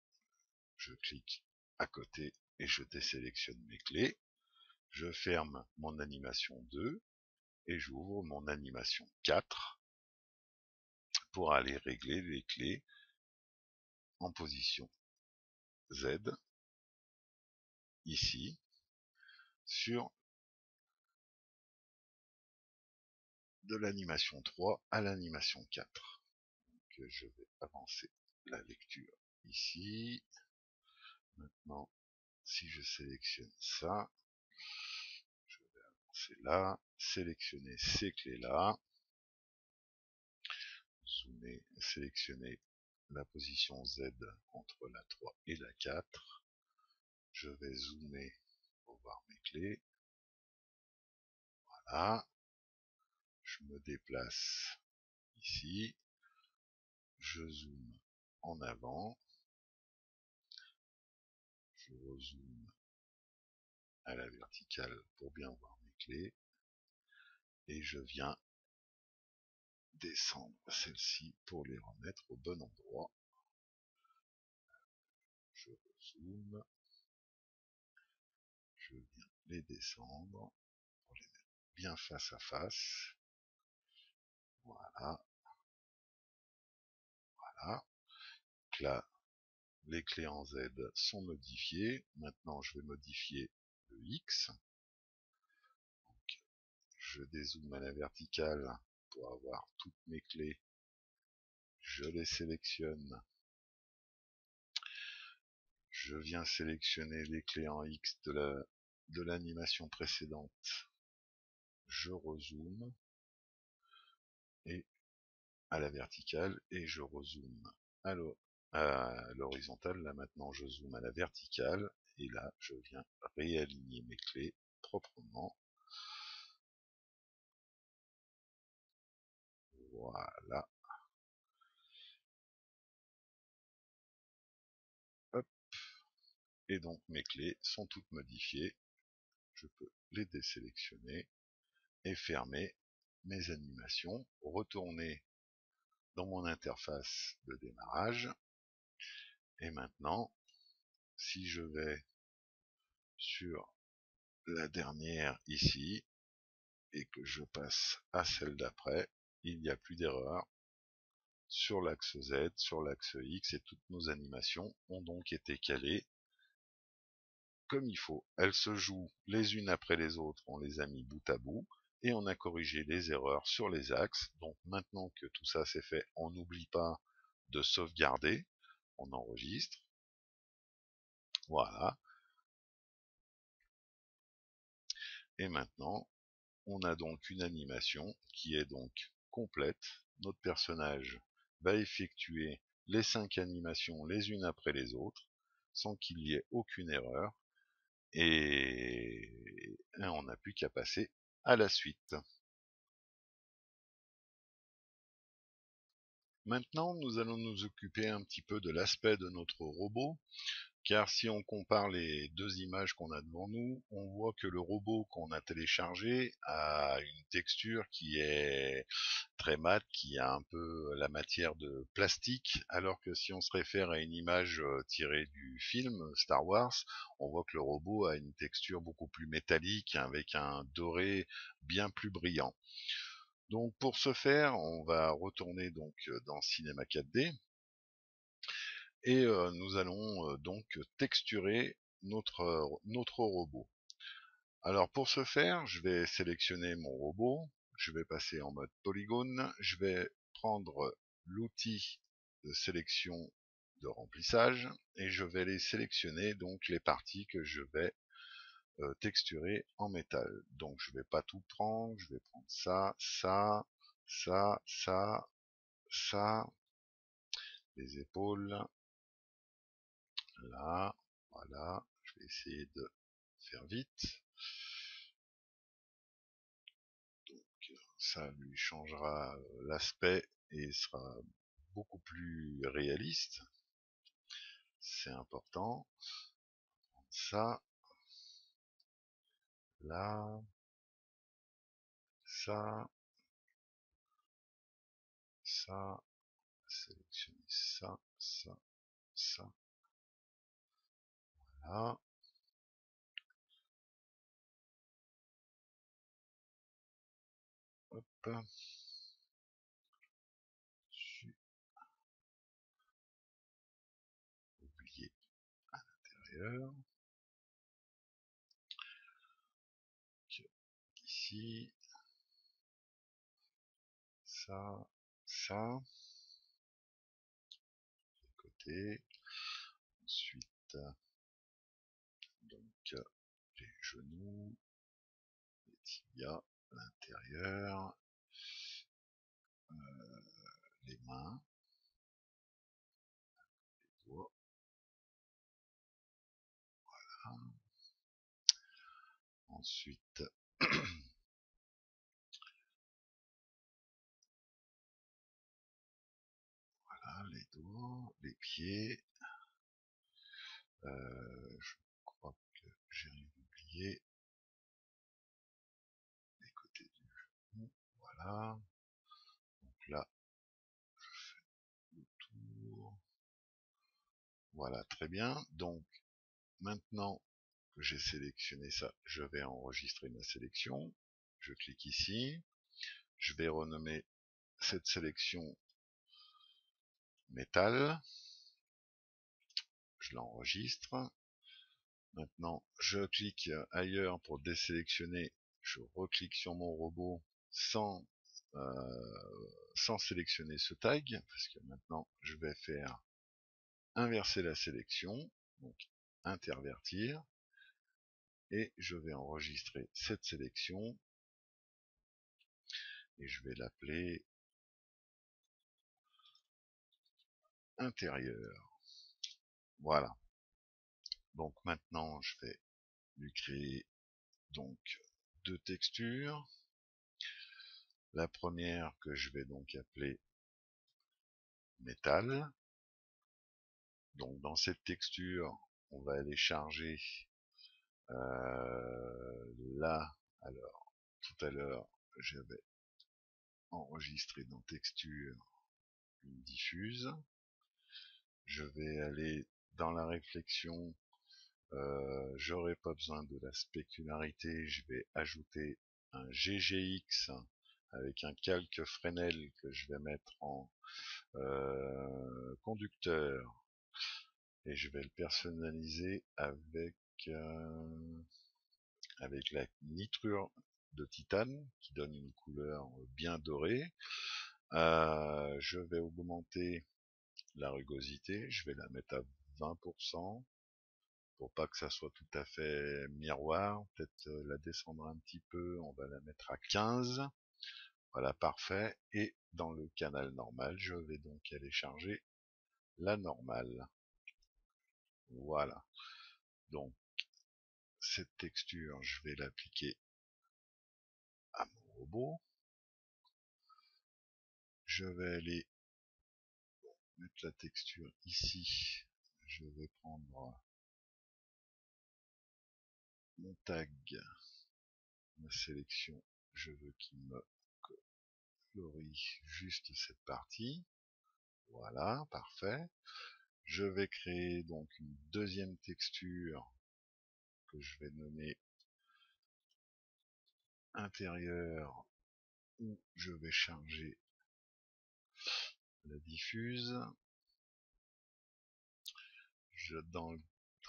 je clique à côté et je désélectionne mes clés. Je ferme mon animation 2 et j'ouvre mon animation 4 pour aller régler les clés en position Z, ici, sur de l'animation 3 à l'animation 4. Donc, je vais avancer la lecture ici. Maintenant, si je sélectionne ça, je vais avancer là, sélectionner ces clés-là, zoomer, sélectionner la position Z entre la 3 et la 4. Je vais zoomer pour voir mes clés. Voilà. Je me déplace ici, je zoome en avant, je rezoome à la verticale pour bien voir mes clés, et je viens descendre celles-ci pour les remettre au bon endroit. Je zoome, je viens les descendre pour les mettre bien face à face. Voilà, voilà. Donc là, les clés en Z sont modifiées. Maintenant, je vais modifier le X. Donc, je dézoome à la verticale pour avoir toutes mes clés. Je les sélectionne. Je viens sélectionner les clés en X de l'animation précédente. Je rezoome et à la verticale et je rezoome à l'horizontale. Là maintenant je zoome à la verticale et là je viens réaligner mes clés proprement. Voilà. Hop. Et donc mes clés sont toutes modifiées. Je peux les désélectionner et fermer mes animations, retourner dans mon interface de démarrage. Et maintenant, si je vais sur la dernière ici et que je passe à celle d'après, il n'y a plus d'erreur. Sur l'axe Z, sur l'axe X, et toutes nos animations ont donc été calées comme il faut. Elles se jouent les unes après les autres, on les a mis bout à bout, et on a corrigé les erreurs sur les axes. Donc maintenant que tout ça c'est fait, on n'oublie pas de sauvegarder, on enregistre. Voilà. Et maintenant, on a donc une animation qui est donc complète. Notre personnage va effectuer les 5 animations les unes après les autres, sans qu'il y ait aucune erreur. Et on n'a plus qu'à passer à la suite. Maintenant, nous allons nous occuper un petit peu de l'aspect de notre robot. Car si on compare les deux images qu'on a devant nous, on voit que le robot qu'on a téléchargé a une texture qui est très mate, qui a un peu la matière de plastique, alors que si on se réfère à une image tirée du film Star Wars, on voit que le robot a une texture beaucoup plus métallique, avec un doré bien plus brillant. Donc pour ce faire, on va retourner donc dans Cinema 4D, et nous allons donc texturer notre robot. Alors pour ce faire, je vais sélectionner mon robot, je vais passer en mode polygone, je vais prendre l'outil de sélection de remplissage et je vais les sélectionner, donc les parties que je vais texturer en métal. Donc je vais pas tout prendre, je vais prendre ça, ça, ça, ça, ça, les épaules, là, voilà, je vais essayer de faire vite. Donc ça lui changera l'aspect et sera beaucoup plus réaliste. C'est important. Ça, là, ça, ça, sélectionner ça, ça, ça, là. Hop. J'ai oublié à l'intérieur. Ici, ça, ça, de côté. Ensuite, donc, les genoux, les tibias, l'intérieur, les mains, les doigts. Voilà. Ensuite, les pieds. Je crois que j'ai rien oublié. Les côtés du genou, voilà. Donc là, je fais le tour. Voilà, très bien. Donc, maintenant que j'ai sélectionné ça, je vais enregistrer ma sélection. Je clique ici. Je vais renommer cette sélection métal. Je l'enregistre. Maintenant, je clique ailleurs pour désélectionner. Je reclique sur mon robot sans, sans sélectionner ce tag, parce que maintenant, je vais faire inverser la sélection, donc intervertir, et je vais enregistrer cette sélection, et je vais l'appeler intérieur. Voilà. Donc maintenant, je vais lui créer donc deux textures. La première que je vais donc appeler métal. Donc dans cette texture, on va aller charger là. Alors tout à l'heure, j'avais enregistré dans texture une diffuse. Je vais aller dans la réflexion. J'aurai pas besoin de la spécularité. Je vais ajouter un GGX avec un calque Fresnel que je vais mettre en conducteur, et je vais le personnaliser avec la nitrure de titane qui donne une couleur bien dorée. Je vais augmenter la rugosité, je vais la mettre à 20% pour pas que ça soit tout à fait miroir. Peut-être la descendre un petit peu, on va la mettre à 15. Voilà, parfait. Et dans le canal normal, je vais donc aller charger la normale. Voilà. Donc cette texture, je vais l'appliquer à mon robot. Je vais aller mettre la texture ici. Je vais prendre mon tag, ma sélection. Je veux qu'il me colorie juste cette partie. Voilà, parfait. Je vais créer donc une deuxième texture que je vais nommer intérieur, où je vais charger la diffuse. Dans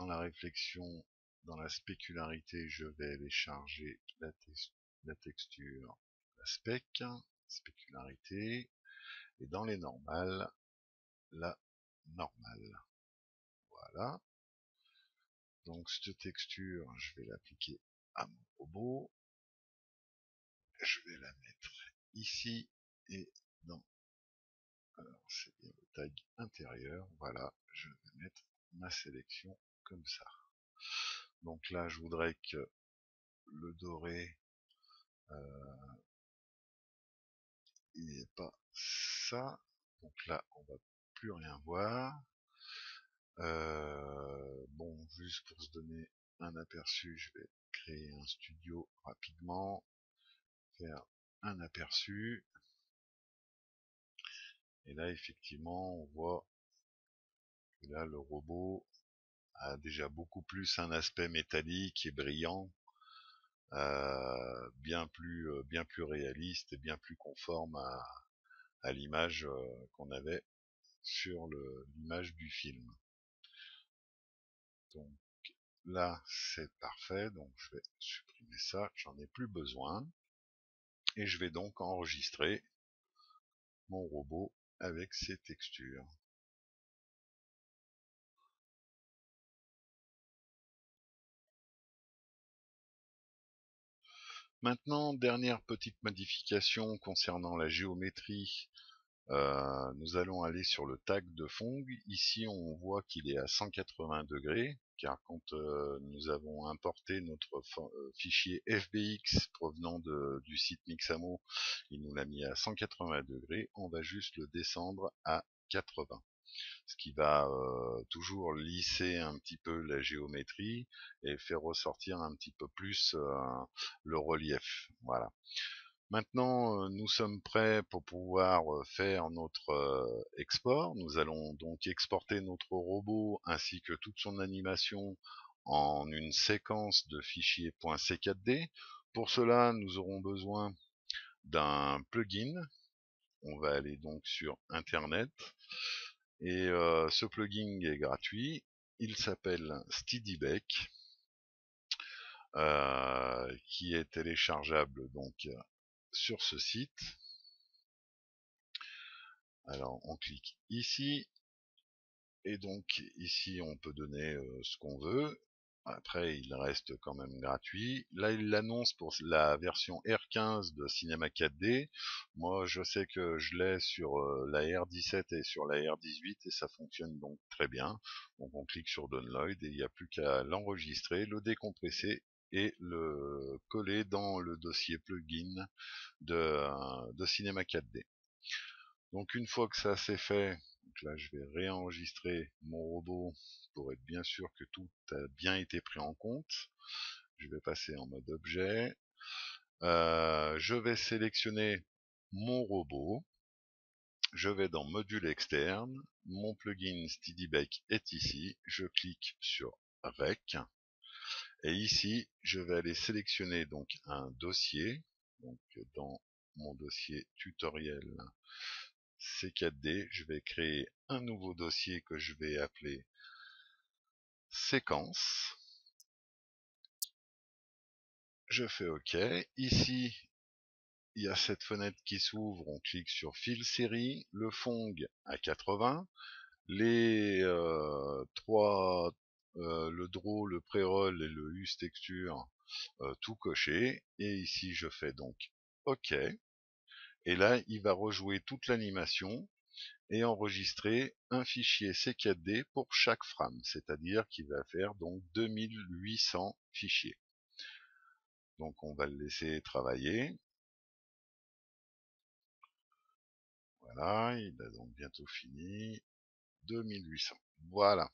la réflexion, dans la spécularité, je vais aller charger la texture, la spécularité, et dans les normales, la normale. Voilà. Donc cette texture, je vais l'appliquer à mon robot. Je vais la mettre ici et dans, alors c'est bien le tag intérieur. Voilà, je vais mettre ma sélection comme ça. Donc là, je voudrais que le doré, il n'y ait pas ça. Donc là, on va plus rien voir. Bon, juste pour se donner un aperçu, je vais créer un studio rapidement, faire un aperçu. Et là, effectivement, on voit que là, le robot a déjà beaucoup plus un aspect métallique et brillant, bien plus réaliste et bien plus conforme à l'image qu'on avait sur l'image du film. Donc là, c'est parfait, donc je vais supprimer ça, j'en ai plus besoin. Et je vais donc enregistrer mon robot avec ces textures. Maintenant, dernière petite modification concernant la géométrie. Nous allons aller sur le tag de Phong. Ici, on voit qu'il est à 180 degrés, car quand nous avons importé notre fichier FBX provenant du site Mixamo, il nous l'a mis à 180 degrés. On va juste le descendre à 80. ce qui va toujours lisser un petit peu la géométrie et faire ressortir un petit peu plus le relief. Voilà. Maintenant, nous sommes prêts pour pouvoir faire notre export. Nous allons donc exporter notre robot ainsi que toute son animation en une séquence de fichiers .c4d. Pour cela, nous aurons besoin d'un plugin. On va aller donc sur Internet et ce plugin est gratuit. Il s'appelle SteadyBake, qui est téléchargeable donc sur ce site. Alors on clique ici et donc ici on peut donner ce qu'on veut. Après il reste quand même gratuit. Là il l'annonce pour la version R15 de Cinema 4D. Moi je sais que je l'ai sur la R17 et sur la R18 et ça fonctionne donc très bien. Donc on clique sur Download et il n'y a plus qu'à l'enregistrer, le décompresser et le coller dans le dossier plugin de Cinema 4D. Donc une fois que ça c'est fait, donc là je vais réenregistrer mon robot pour être bien sûr que tout a bien été pris en compte. Je vais passer en mode objet. Je vais sélectionner mon robot. Je vais dans module externe. Mon plugin SteadyBake est ici. Je clique sur Rec. Et ici, je vais aller sélectionner donc un dossier. Donc dans mon dossier tutoriel C4D, je vais créer un nouveau dossier que je vais appeler séquence. Je fais OK. Ici, il y a cette fenêtre qui s'ouvre. On clique sur fil série, le Fong à 80, les trois, le draw, le pré-roll et le use texture, tout coché. Et ici, je fais donc OK. Et là, il va rejouer toute l'animation et enregistrer un fichier C4D pour chaque frame, c'est-à-dire qu'il va faire donc 2800 fichiers. Donc on va le laisser travailler. Voilà, il a donc bientôt fini. 2800. Voilà.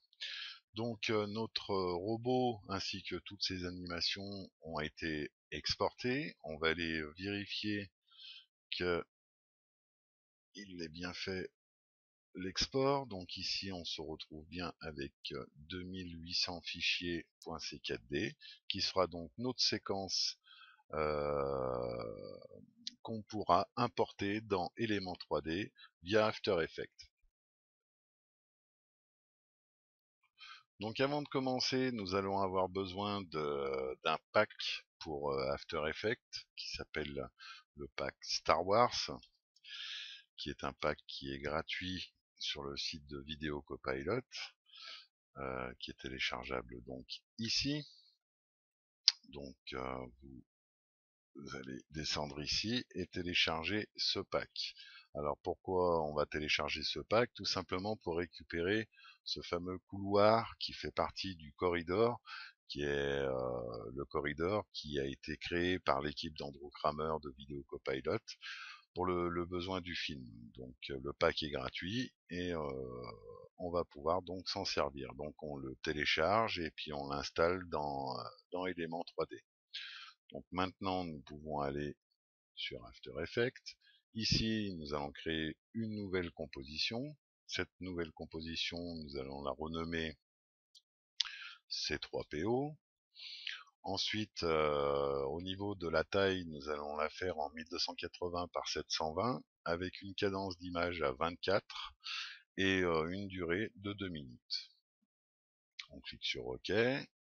Donc notre robot ainsi que toutes ces animations ont été exportées. On va aller vérifier que il est bien fait l'export. Donc ici on se retrouve bien avec 2800 fichiers .c4d qui sera donc notre séquence qu'on pourra importer dans Element 3D via After Effects. Donc avant de commencer, nous allons avoir besoin d'un pack pour After Effects qui s'appelle le pack Star Wars, qui est un pack qui est gratuit sur le site de Vidéo Copilot, qui est téléchargeable donc ici. Donc vous allez descendre ici et télécharger ce pack. Alors pourquoi on va télécharger ce pack? Tout simplement pour récupérer ce fameux couloir qui fait partie du corridor, qui est le corridor qui a été créé par l'équipe d'Andrew Kramer de Video Copilot pour le besoin du film. Donc le pack est gratuit et on va pouvoir donc s'en servir. Donc on le télécharge et puis on l'installe dans Element 3D. Donc maintenant nous pouvons aller sur After Effects. Ici nous allons créer une nouvelle composition. Cette nouvelle composition nous allons la renommer C3PO. Ensuite, au niveau de la taille, nous allons la faire en 1280 par 720 avec une cadence d'image à 24 et une durée de 2 minutes. On clique sur OK.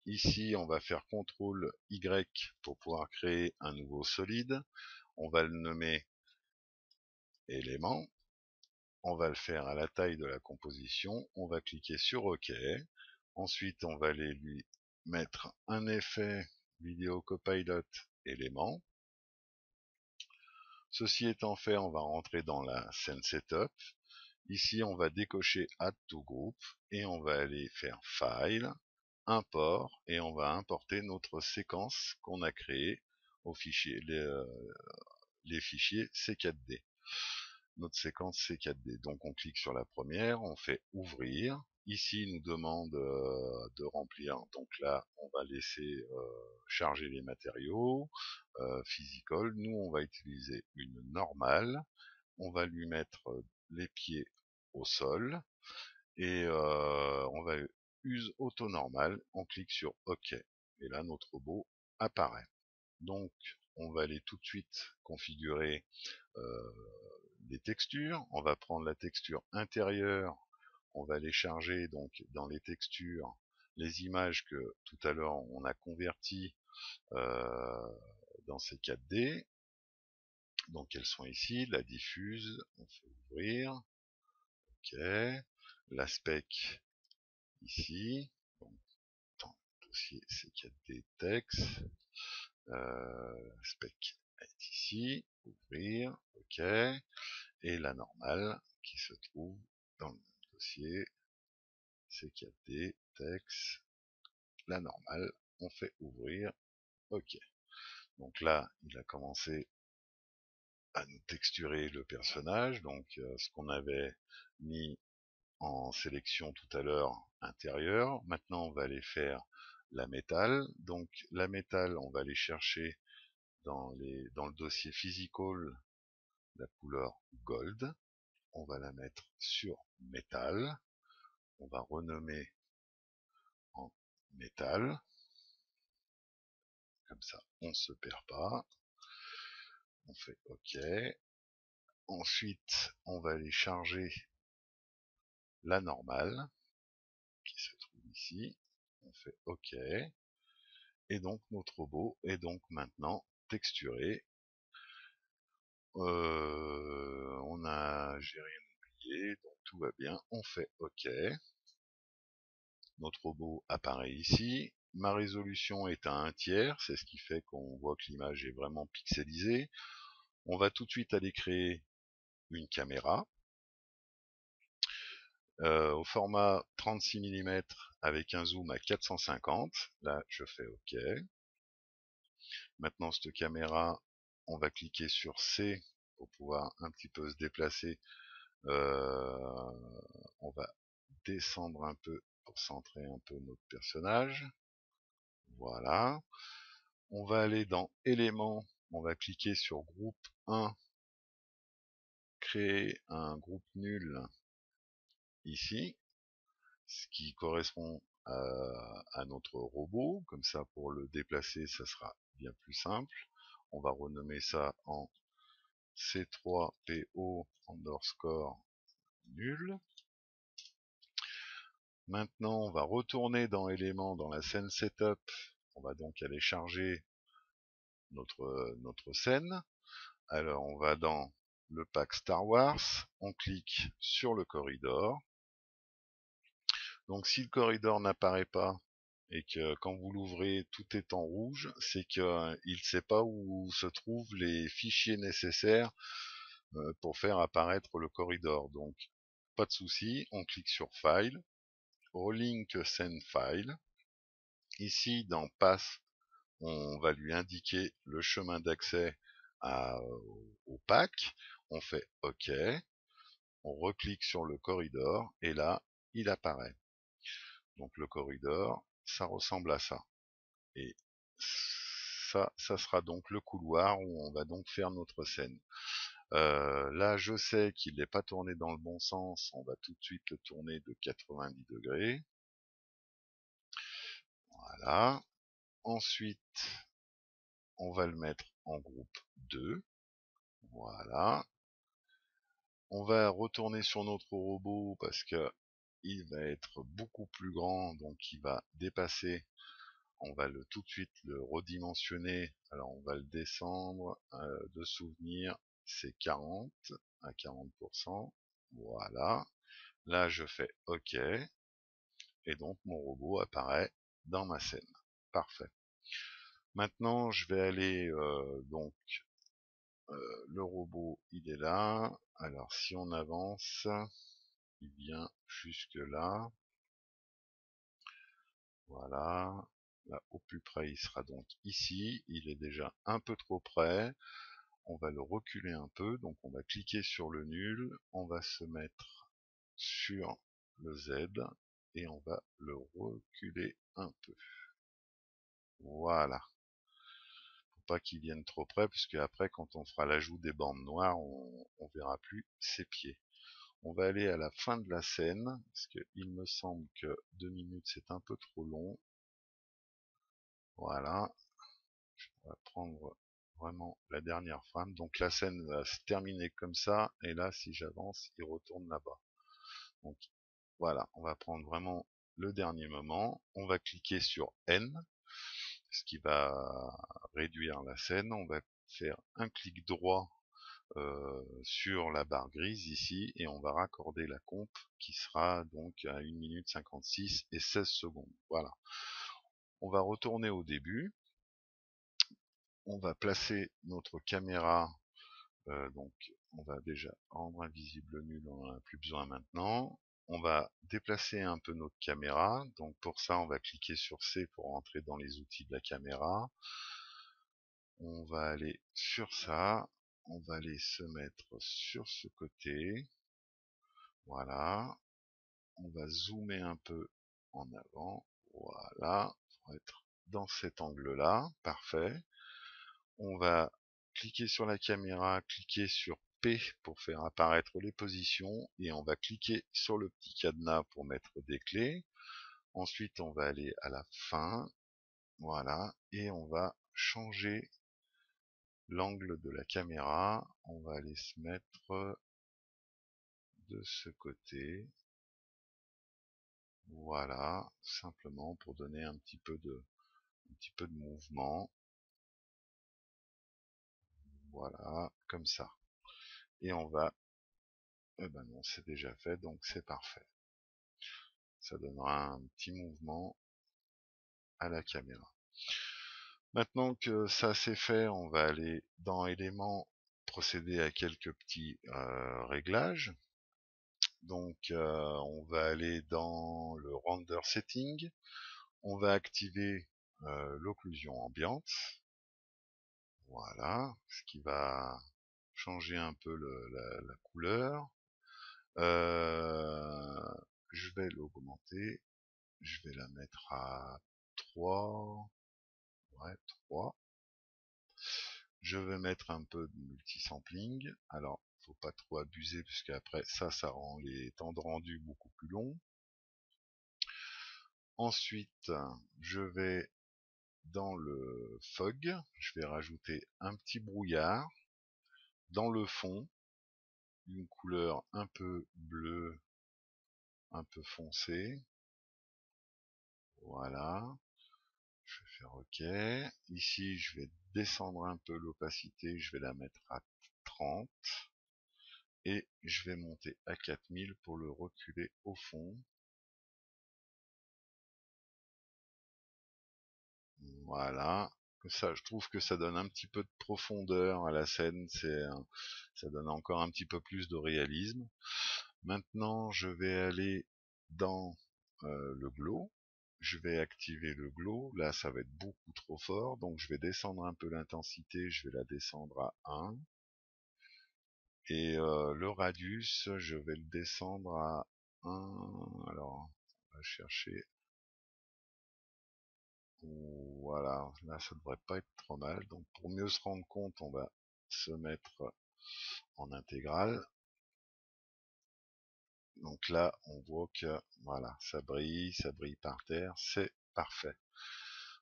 Ici, on va faire CTRL Y pour pouvoir créer un nouveau solide. On va le nommer élément. On va le faire à la taille de la composition. On va cliquer sur OK. Ensuite, on va aller lui mettre un effet Vidéo Copilot élément. Ceci étant fait, on va rentrer dans la scène setup. Ici, on va décocher Add to Group et on va aller faire File, Import et on va importer notre séquence qu'on a créée au fichier, les fichiers C4D. notre séquence C4D. Donc on clique sur la première, on fait ouvrir. Ici, il nous demande de remplir. Donc là, on va laisser charger les matériaux. Physical, nous on va utiliser une normale. On va lui mettre les pieds au sol. Et on va use auto normal. On clique sur OK. Et là, notre robot apparaît. Donc, on va aller tout de suite configurer des textures. On va prendre la texture intérieure, on va les charger donc dans les textures les images que tout à l'heure on a converties dans ces 4D. Donc elles sont ici, la diffuse, on fait ouvrir, ok, l'aspect ici, donc dans le dossier C4D texte, spec est ici, ouvrir, ok, et la normale qui se trouve dans le dossier C4D, texte, la normale, on fait ouvrir, ok. Donc là, il a commencé à nous texturer le personnage, donc ce qu'on avait mis en sélection tout à l'heure intérieur. Maintenant, on va aller faire la métal. Donc la métal, on va aller chercher dans le dossier physical la couleur gold. On va la mettre sur métal. On va renommer en métal. Comme ça, on ne se perd pas. On fait OK. Ensuite, on va aller charger la normale qui se trouve ici. On fait OK. Et donc, notre robot est donc maintenant texturé. J'ai rien oublié, donc tout va bien. On fait OK. Notre robot apparaît ici. Ma résolution est à 1/3, c'est ce qui fait qu'on voit que l'image est vraiment pixelisée. On va tout de suite aller créer une caméra au format 36 mm avec un zoom à 450. Là, je fais OK. Maintenant, cette caméra, on va cliquer sur C pour pouvoir un petit peu se déplacer. On va descendre un peu pour centrer un peu notre personnage. Voilà. On va aller dans éléments, on va cliquer sur groupe 1, créer un groupe nul ici, ce qui correspond à notre robot. Comme ça, pour le déplacer, ça sera bien plus simple. On va renommer ça en C3PO underscore nul. Maintenant, on va retourner dans éléments, dans la scène setup. On va donc aller charger notre scène. Alors, on va dans le pack Star Wars. On clique sur le corridor. Donc, si le corridor n'apparaît pas et que quand vous l'ouvrez, tout est en rouge, c'est qu'il ne sait pas où se trouvent les fichiers nécessaires pour faire apparaître le corridor. Donc, pas de souci, on clique sur File, Relink Send File. Ici, dans Path, on va lui indiquer le chemin d'accès au pack. On fait OK. On reclique sur le corridor et là, il apparaît. Donc le corridor, ça ressemble à ça. Et ça sera donc le couloir où on va donc faire notre scène. Là, je sais qu'il n'est pas tourné dans le bon sens. On va tout de suite le tourner de 90 degrés. Voilà. Ensuite, on va le mettre en groupe 2. Voilà. On va retourner sur notre robot parce que il va être beaucoup plus grand, donc il va dépasser. On va tout de suite le redimensionner. Alors on va le descendre de souvenir, c'est 40 à 40%. Voilà. Là je fais OK et donc mon robot apparaît dans ma scène. Parfait. Maintenant je vais aller donc le robot il est là. Alors si on avance, il vient jusque là. Voilà. Là, au plus près, il sera donc ici. Il est déjà un peu trop près. on va le reculer un peu, donc on va cliquer sur le nul, on va se mettre sur le Z et on va le reculer un peu. Voilà. Faut pas qu'il vienne trop près, puisque après quand on fera l'ajout des bandes noires, on verra plus ses pieds. On va aller à la fin de la scène, parce qu'il me semble que 2 minutes c'est un peu trop long. Voilà. On va prendre vraiment la dernière frame. Donc la scène va se terminer comme ça, et là si j'avance, il retourne là-bas. Donc voilà, on va prendre vraiment le dernier moment. On va cliquer sur N, ce qui va réduire la scène. On va faire un clic droit sur la barre grise ici, et on va raccorder la comp qui sera donc à 1 minute 56 et 16 secondes. Voilà. On va retourner au début. On va placer notre caméra, donc on va déjà rendre invisible le nul, on n'en a plus besoin maintenant. On va déplacer un peu notre caméra, donc pour ça on va cliquer sur C pour entrer dans les outils de la caméra. On va aller sur ça, on va aller se mettre sur ce côté, voilà. On va zoomer un peu en avant, voilà, pour être dans cet angle-là, parfait. On va cliquer sur la caméra, cliquer sur P pour faire apparaître les positions, et on va cliquer sur le petit cadenas pour mettre des clés. Ensuite, on va aller à la fin, voilà, et on va changer l'angle de la caméra. On va aller se mettre de ce côté, voilà, simplement pour donner un petit peu de mouvement, voilà, comme ça. Et on va, eh ben non, c'est déjà fait, donc c'est parfait. Ça donnera un petit mouvement à la caméra. Maintenant que ça c'est fait, on va aller dans éléments, procéder à quelques petits réglages. Donc on va aller dans le render setting, on va activer l'occlusion ambiante, voilà, ce qui va changer un peu la couleur. Je vais l'augmenter, je vais la mettre à 3, ouais, 3. Je vais mettre un peu de multisampling. Alors, faut pas trop abuser, puisque après ça rend les temps de rendu beaucoup plus longs. Ensuite, je vais dans le fog, je vais rajouter un petit brouillard. Dans le fond, une couleur un peu bleue, un peu foncée. Voilà. Je vais faire OK. Ici, je vais descendre un peu l'opacité, je vais la mettre à 30. Et je vais monter à 4000 pour le reculer au fond. Voilà. Ça, je trouve que ça donne un petit peu de profondeur à la scène, ça donne encore un petit peu plus de réalisme. Maintenant, je vais aller dans le glow. Je vais activer le glow. Là, ça va être beaucoup trop fort, donc je vais descendre un peu l'intensité, je vais la descendre à 1. Et le radius, je vais le descendre à 1. Alors, on va chercher. Voilà, là ça devrait pas être trop mal. Donc pour mieux se rendre compte, on va se mettre en intégrale. Donc là, on voit que voilà, ça brille par terre, c'est parfait.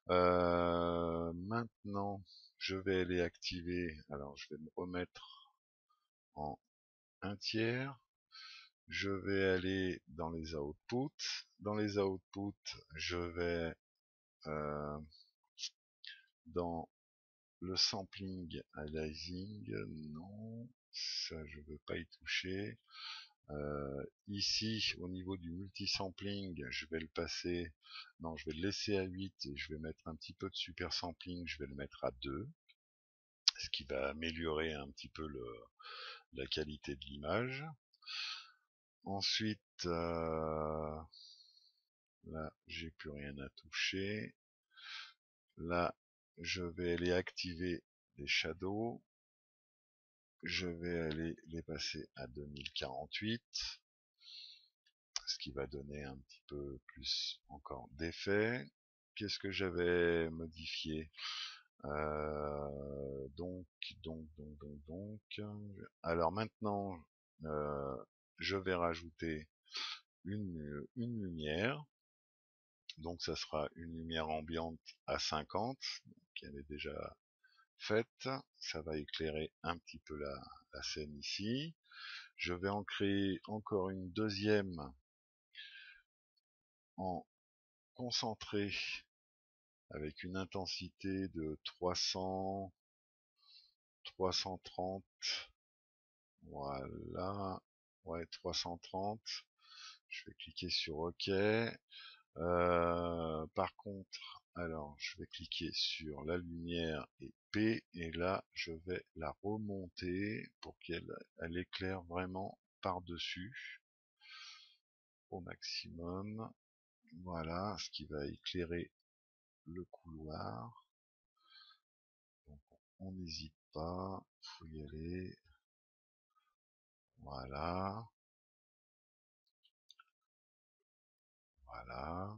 Maintenant, je vais aller activer. Alors, je vais me remettre en 1/3. Je vais aller dans les outputs. Dans les outputs, je vais dans le sampling aliasing, non, ça je veux pas y toucher. Ici, au niveau du multisampling, je vais le passer, non, je vais le laisser à 8 et je vais mettre un petit peu de super sampling, je vais le mettre à 2, ce qui va améliorer un petit peu la qualité de l'image. Ensuite, là, j'ai plus rien à toucher. Là, je vais aller activer les shadows. je vais aller les passer à 2048, ce qui va donner un petit peu plus encore d'effet. Qu'est-ce que j'avais modifié? Donc, alors maintenant, je vais rajouter une lumière. Donc ça sera une lumière ambiante à 50, qui elle est déjà faite. Ça va éclairer un petit peu la scène ici. Je vais en créer encore une deuxième en concentré avec une intensité de 300, 330, voilà, ouais, 330. Je vais cliquer sur OK. Par contre, alors je vais cliquer sur la lumière et P, et là je vais la remonter pour qu'elle éclaire vraiment par-dessus au maximum. Voilà, ce qui va éclairer le couloir. Donc on n'hésite pas, faut y aller. Voilà, voilà.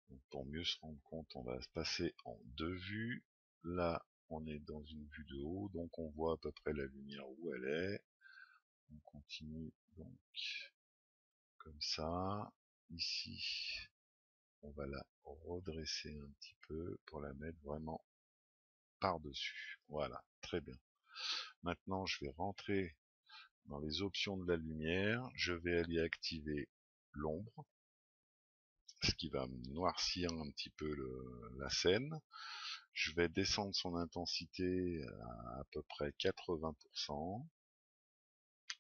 Donc pour mieux se rendre compte, on va se passer en deux vues. Là, on est dans une vue de haut, donc on voit à peu près la lumière où elle est. On continue donc comme ça. Ici, on va la redresser un petit peu pour la mettre vraiment par-dessus. Voilà, très bien. Maintenant, je vais rentrer dans les options de la lumière. Je vais aller activer l'ombre, ce qui va noircir un petit peu la scène. Je vais descendre son intensité à peu près 80%.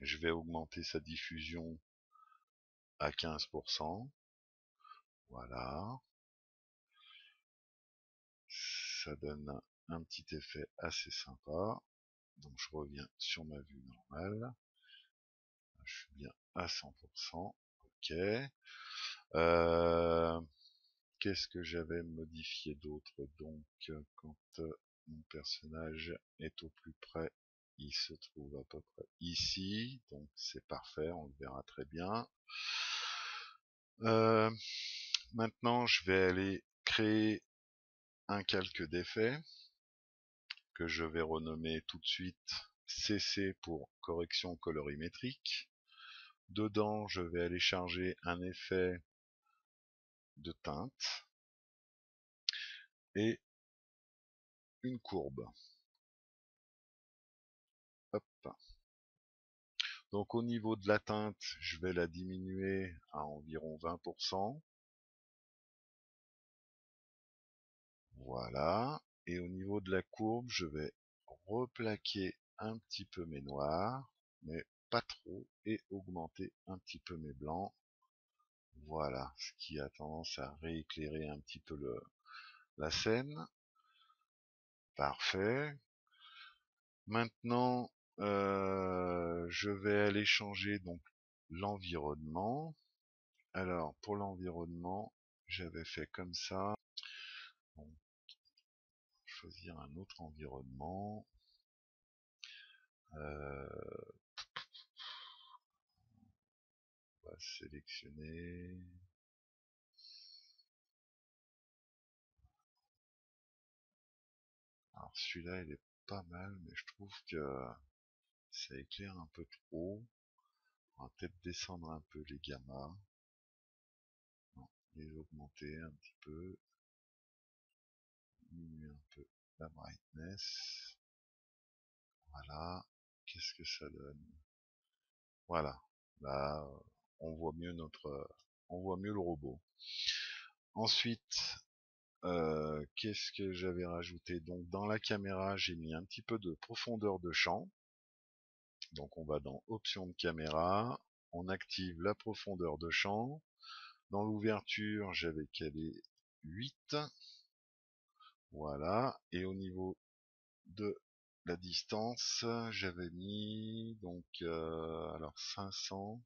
Je vais augmenter sa diffusion à 15%. Voilà. Ça donne un petit effet assez sympa. Donc je reviens sur ma vue normale. Je suis bien à 100%. Ok. Qu'est-ce que j'avais modifié d'autre? Donc quand mon personnage est au plus près, il se trouve à peu près ici, donc c'est parfait, on le verra très bien. Maintenant je vais aller créer un calque d'effet que je vais renommer tout de suite CC pour correction colorimétrique. Dedans je vais aller charger un effet de teinte et une courbe. Hop. Donc au niveau de la teinte, je vais la diminuer à environ 20%. Voilà. Et au niveau de la courbe, je vais replaquer un petit peu mes noirs, mais pas trop, et augmenter un petit peu mes blancs. Voilà, ce qui a tendance à rééclairer un petit peu la scène. Parfait. Maintenant, je vais aller changer donc l'environnement. Alors, pour l'environnement, j'avais fait comme ça. Bon, choisir un autre environnement. On va sélectionner. Alors, celui-là, il est pas mal, mais je trouve que ça éclaire un peu trop. On va peut-être descendre un peu les gammas. Non, les augmenter un petit peu. Diminuer un peu la brightness. Voilà. Qu'est-ce que ça donne? Voilà. Là, on voit mieux on voit mieux le robot. Ensuite, qu'est-ce que j'avais rajouté? Donc dans la caméra, j'ai mis un petit peu de profondeur de champ. Donc on va dans options de caméra, on active la profondeur de champ. Dans l'ouverture, j'avais calé 8. Voilà. Et au niveau de la distance, j'avais mis donc alors 500.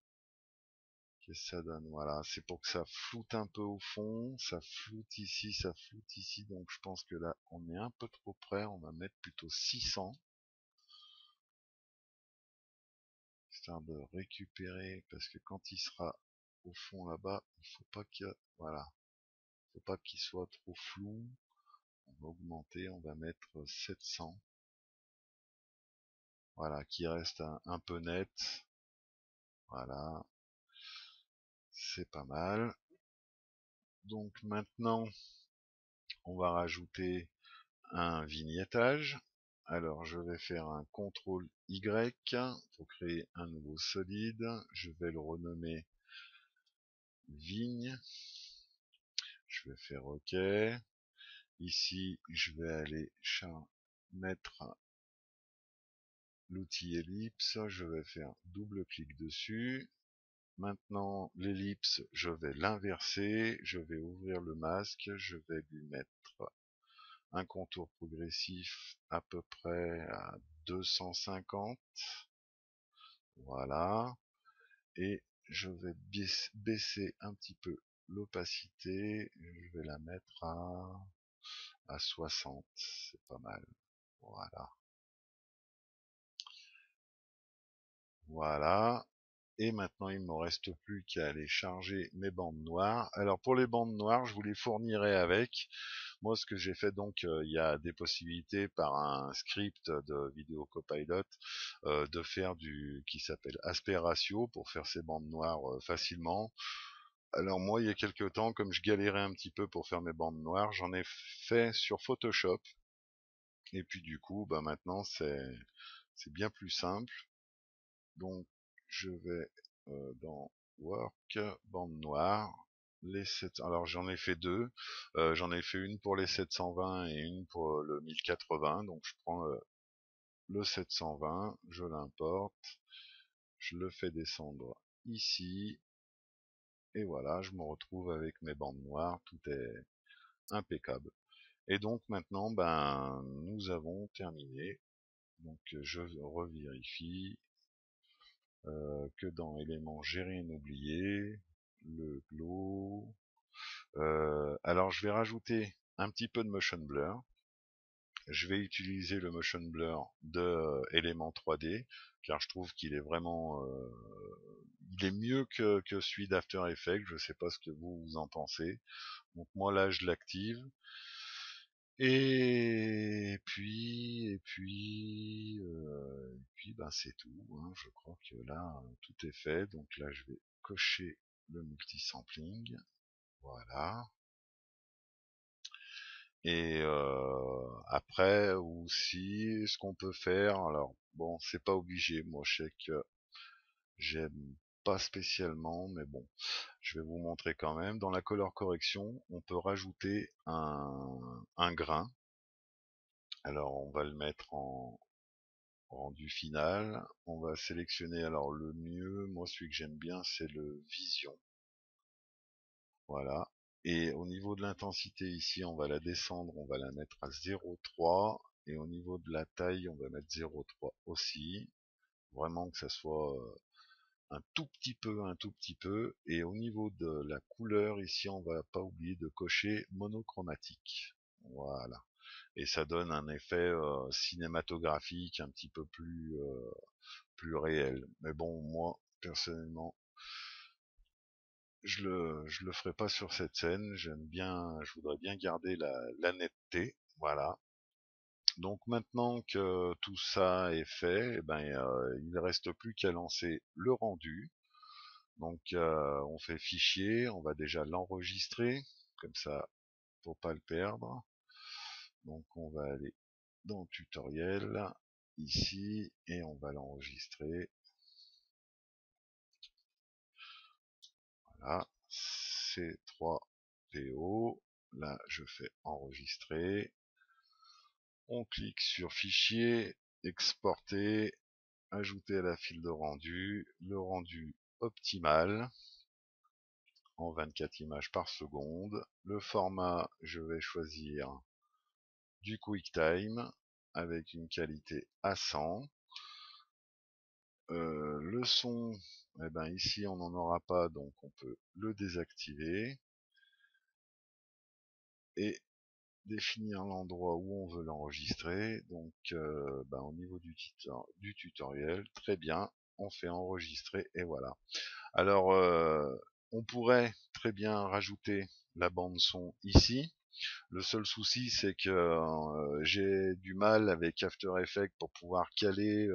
Qu'est-ce que ça donne? Voilà, c'est pour que ça floute un peu au fond, ça floute ici, ça floute ici, donc je pense que là on est un peu trop près, on va mettre plutôt 600. histoire de récupérer, parce que quand il sera au fond là-bas, il faut pas qu'il voilà, faut pas qu'il soit trop flou. On va augmenter, on va mettre 700. Voilà, qui reste un peu net. Voilà, c'est pas mal. Donc maintenant, on va rajouter un vignettage. Alors je vais faire un CTRL Y pour créer un nouveau solide. Je vais le renommer vigne. Je vais faire OK. Ici, je vais aller mettre l'outil ellipse. Je vais faire double clic dessus. Maintenant, l'ellipse, je vais l'inverser. Je vais ouvrir le masque. Je vais lui mettre un contour progressif à peu près à 250. Voilà. Et je vais baisser un petit peu l'opacité. Je vais la mettre à 60. C'est pas mal. Voilà. Voilà. Et maintenant, il ne me reste plus qu'à aller charger mes bandes noires. Alors pour les bandes noires, je vous les fournirai avec. Moi, ce que j'ai fait, donc, il y a des possibilités par un script de vidéo copilot de faire du qui s'appelle aspect ratio pour faire ces bandes noires facilement. Alors moi, il y a quelques temps, comme je galérais un petit peu pour faire mes bandes noires, j'en ai fait sur Photoshop. Et puis du coup, bah maintenant, c'est bien plus simple. Donc, je vais dans Work, bande noire, alors j'en ai fait deux. J'en ai fait une pour les 720 et une pour le 1080. Donc je prends le 720, je l'importe, je le fais descendre ici, et voilà, je me retrouve avec mes bandes noires, tout est impeccable. Et donc maintenant, ben, nous avons terminé. Donc je revérifie que dans éléments j'ai rien oublié, le glow. Alors je vais rajouter un petit peu de motion blur. Je vais utiliser le motion blur de Element 3D car je trouve qu'il est vraiment il est mieux que celui d'After Effects. Je sais pas ce que vous en pensez. Donc moi là je l'active. Et puis ben c'est tout, hein. Je crois que là tout est fait. Donc là je vais cocher le multisampling. Voilà. Et après aussi, ce qu'on peut faire, alors bon, c'est pas obligé. Moi, je sais que j'aime pas spécialement, mais bon, je vais vous montrer quand même. Dans la color correction, on peut rajouter un grain. Alors, on va le mettre en rendu final. On va sélectionner, alors le mieux, moi celui que j'aime bien, c'est le Vision. Voilà. Et au niveau de l'intensité ici, on va la descendre, on va la mettre à 0,3. Et au niveau de la taille, on va mettre 0,3 aussi. Vraiment que ça soit un tout petit peu, un tout petit peu. Et au niveau de la couleur, ici, on va pas oublier de cocher monochromatique. Voilà. Et ça donne un effet cinématographique un petit peu plus réel. Mais bon, moi, personnellement, je le ferai pas sur cette scène. J'aime bien, je voudrais bien garder la netteté. Voilà. Donc maintenant que tout ça est fait, eh ben, il ne reste plus qu'à lancer le rendu. Donc on fait fichier, on va déjà l'enregistrer, comme ça pour pas le perdre. Donc on va aller dans tutoriel, ici, et on va l'enregistrer. Voilà, C3PO. Là, je fais enregistrer. On clique sur fichier, exporter, ajouter à la file de rendu, le rendu optimal en 24 images par seconde. Le format, je vais choisir du QuickTime avec une qualité à 100. Le son, eh ben ici on n'en aura pas, donc on peut le désactiver et définir l'endroit où on veut l'enregistrer. Donc ben, au niveau du tutoriel, très bien. on fait enregistrer et voilà. Alors on pourrait très bien rajouter la bande son ici. Le seul souci, c'est que j'ai du mal avec After Effects pour pouvoir caler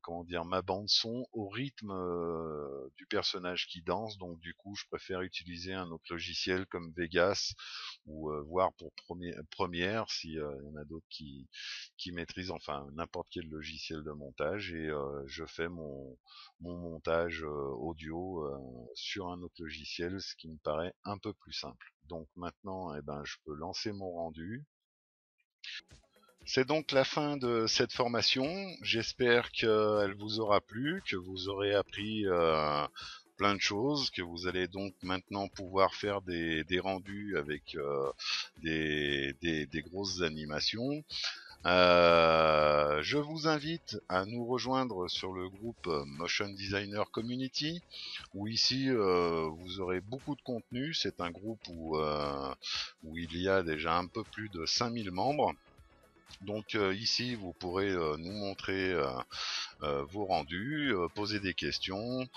comment dire, ma bande son au rythme du personnage qui danse. Donc du coup, je préfère utiliser un autre logiciel comme Vegas ou voir pour Premiere si y en a d'autres qui maîtrisent, enfin n'importe quel logiciel de montage, et je fais mon montage audio sur un autre logiciel, ce qui me paraît un peu plus simple. Donc maintenant, eh ben, je peux lancer mon rendu. C'est donc la fin de cette formation. J'espère qu'elle vous aura plu, que vous aurez appris plein de choses, que vous allez donc maintenant pouvoir faire des rendus avec des grosses animations. Je vous invite à nous rejoindre sur le groupe Motion Designer Community, où ici vous aurez beaucoup de contenu. C'est un groupe où il y a déjà un peu plus de 5000 membres. Donc ici vous pourrez nous montrer vos rendus, poser des questions,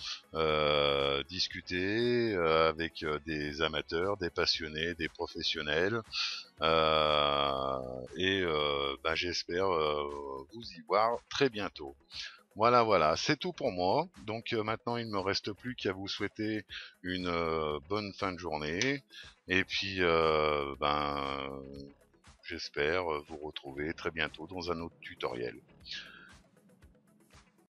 discuter avec des amateurs, des passionnés, des professionnels. J'espère vous y voir très bientôt. Voilà, c'est tout pour moi. Donc maintenant, il ne me reste plus qu'à vous souhaiter une bonne fin de journée. Et puis, j'espère vous retrouver très bientôt dans un autre tutoriel.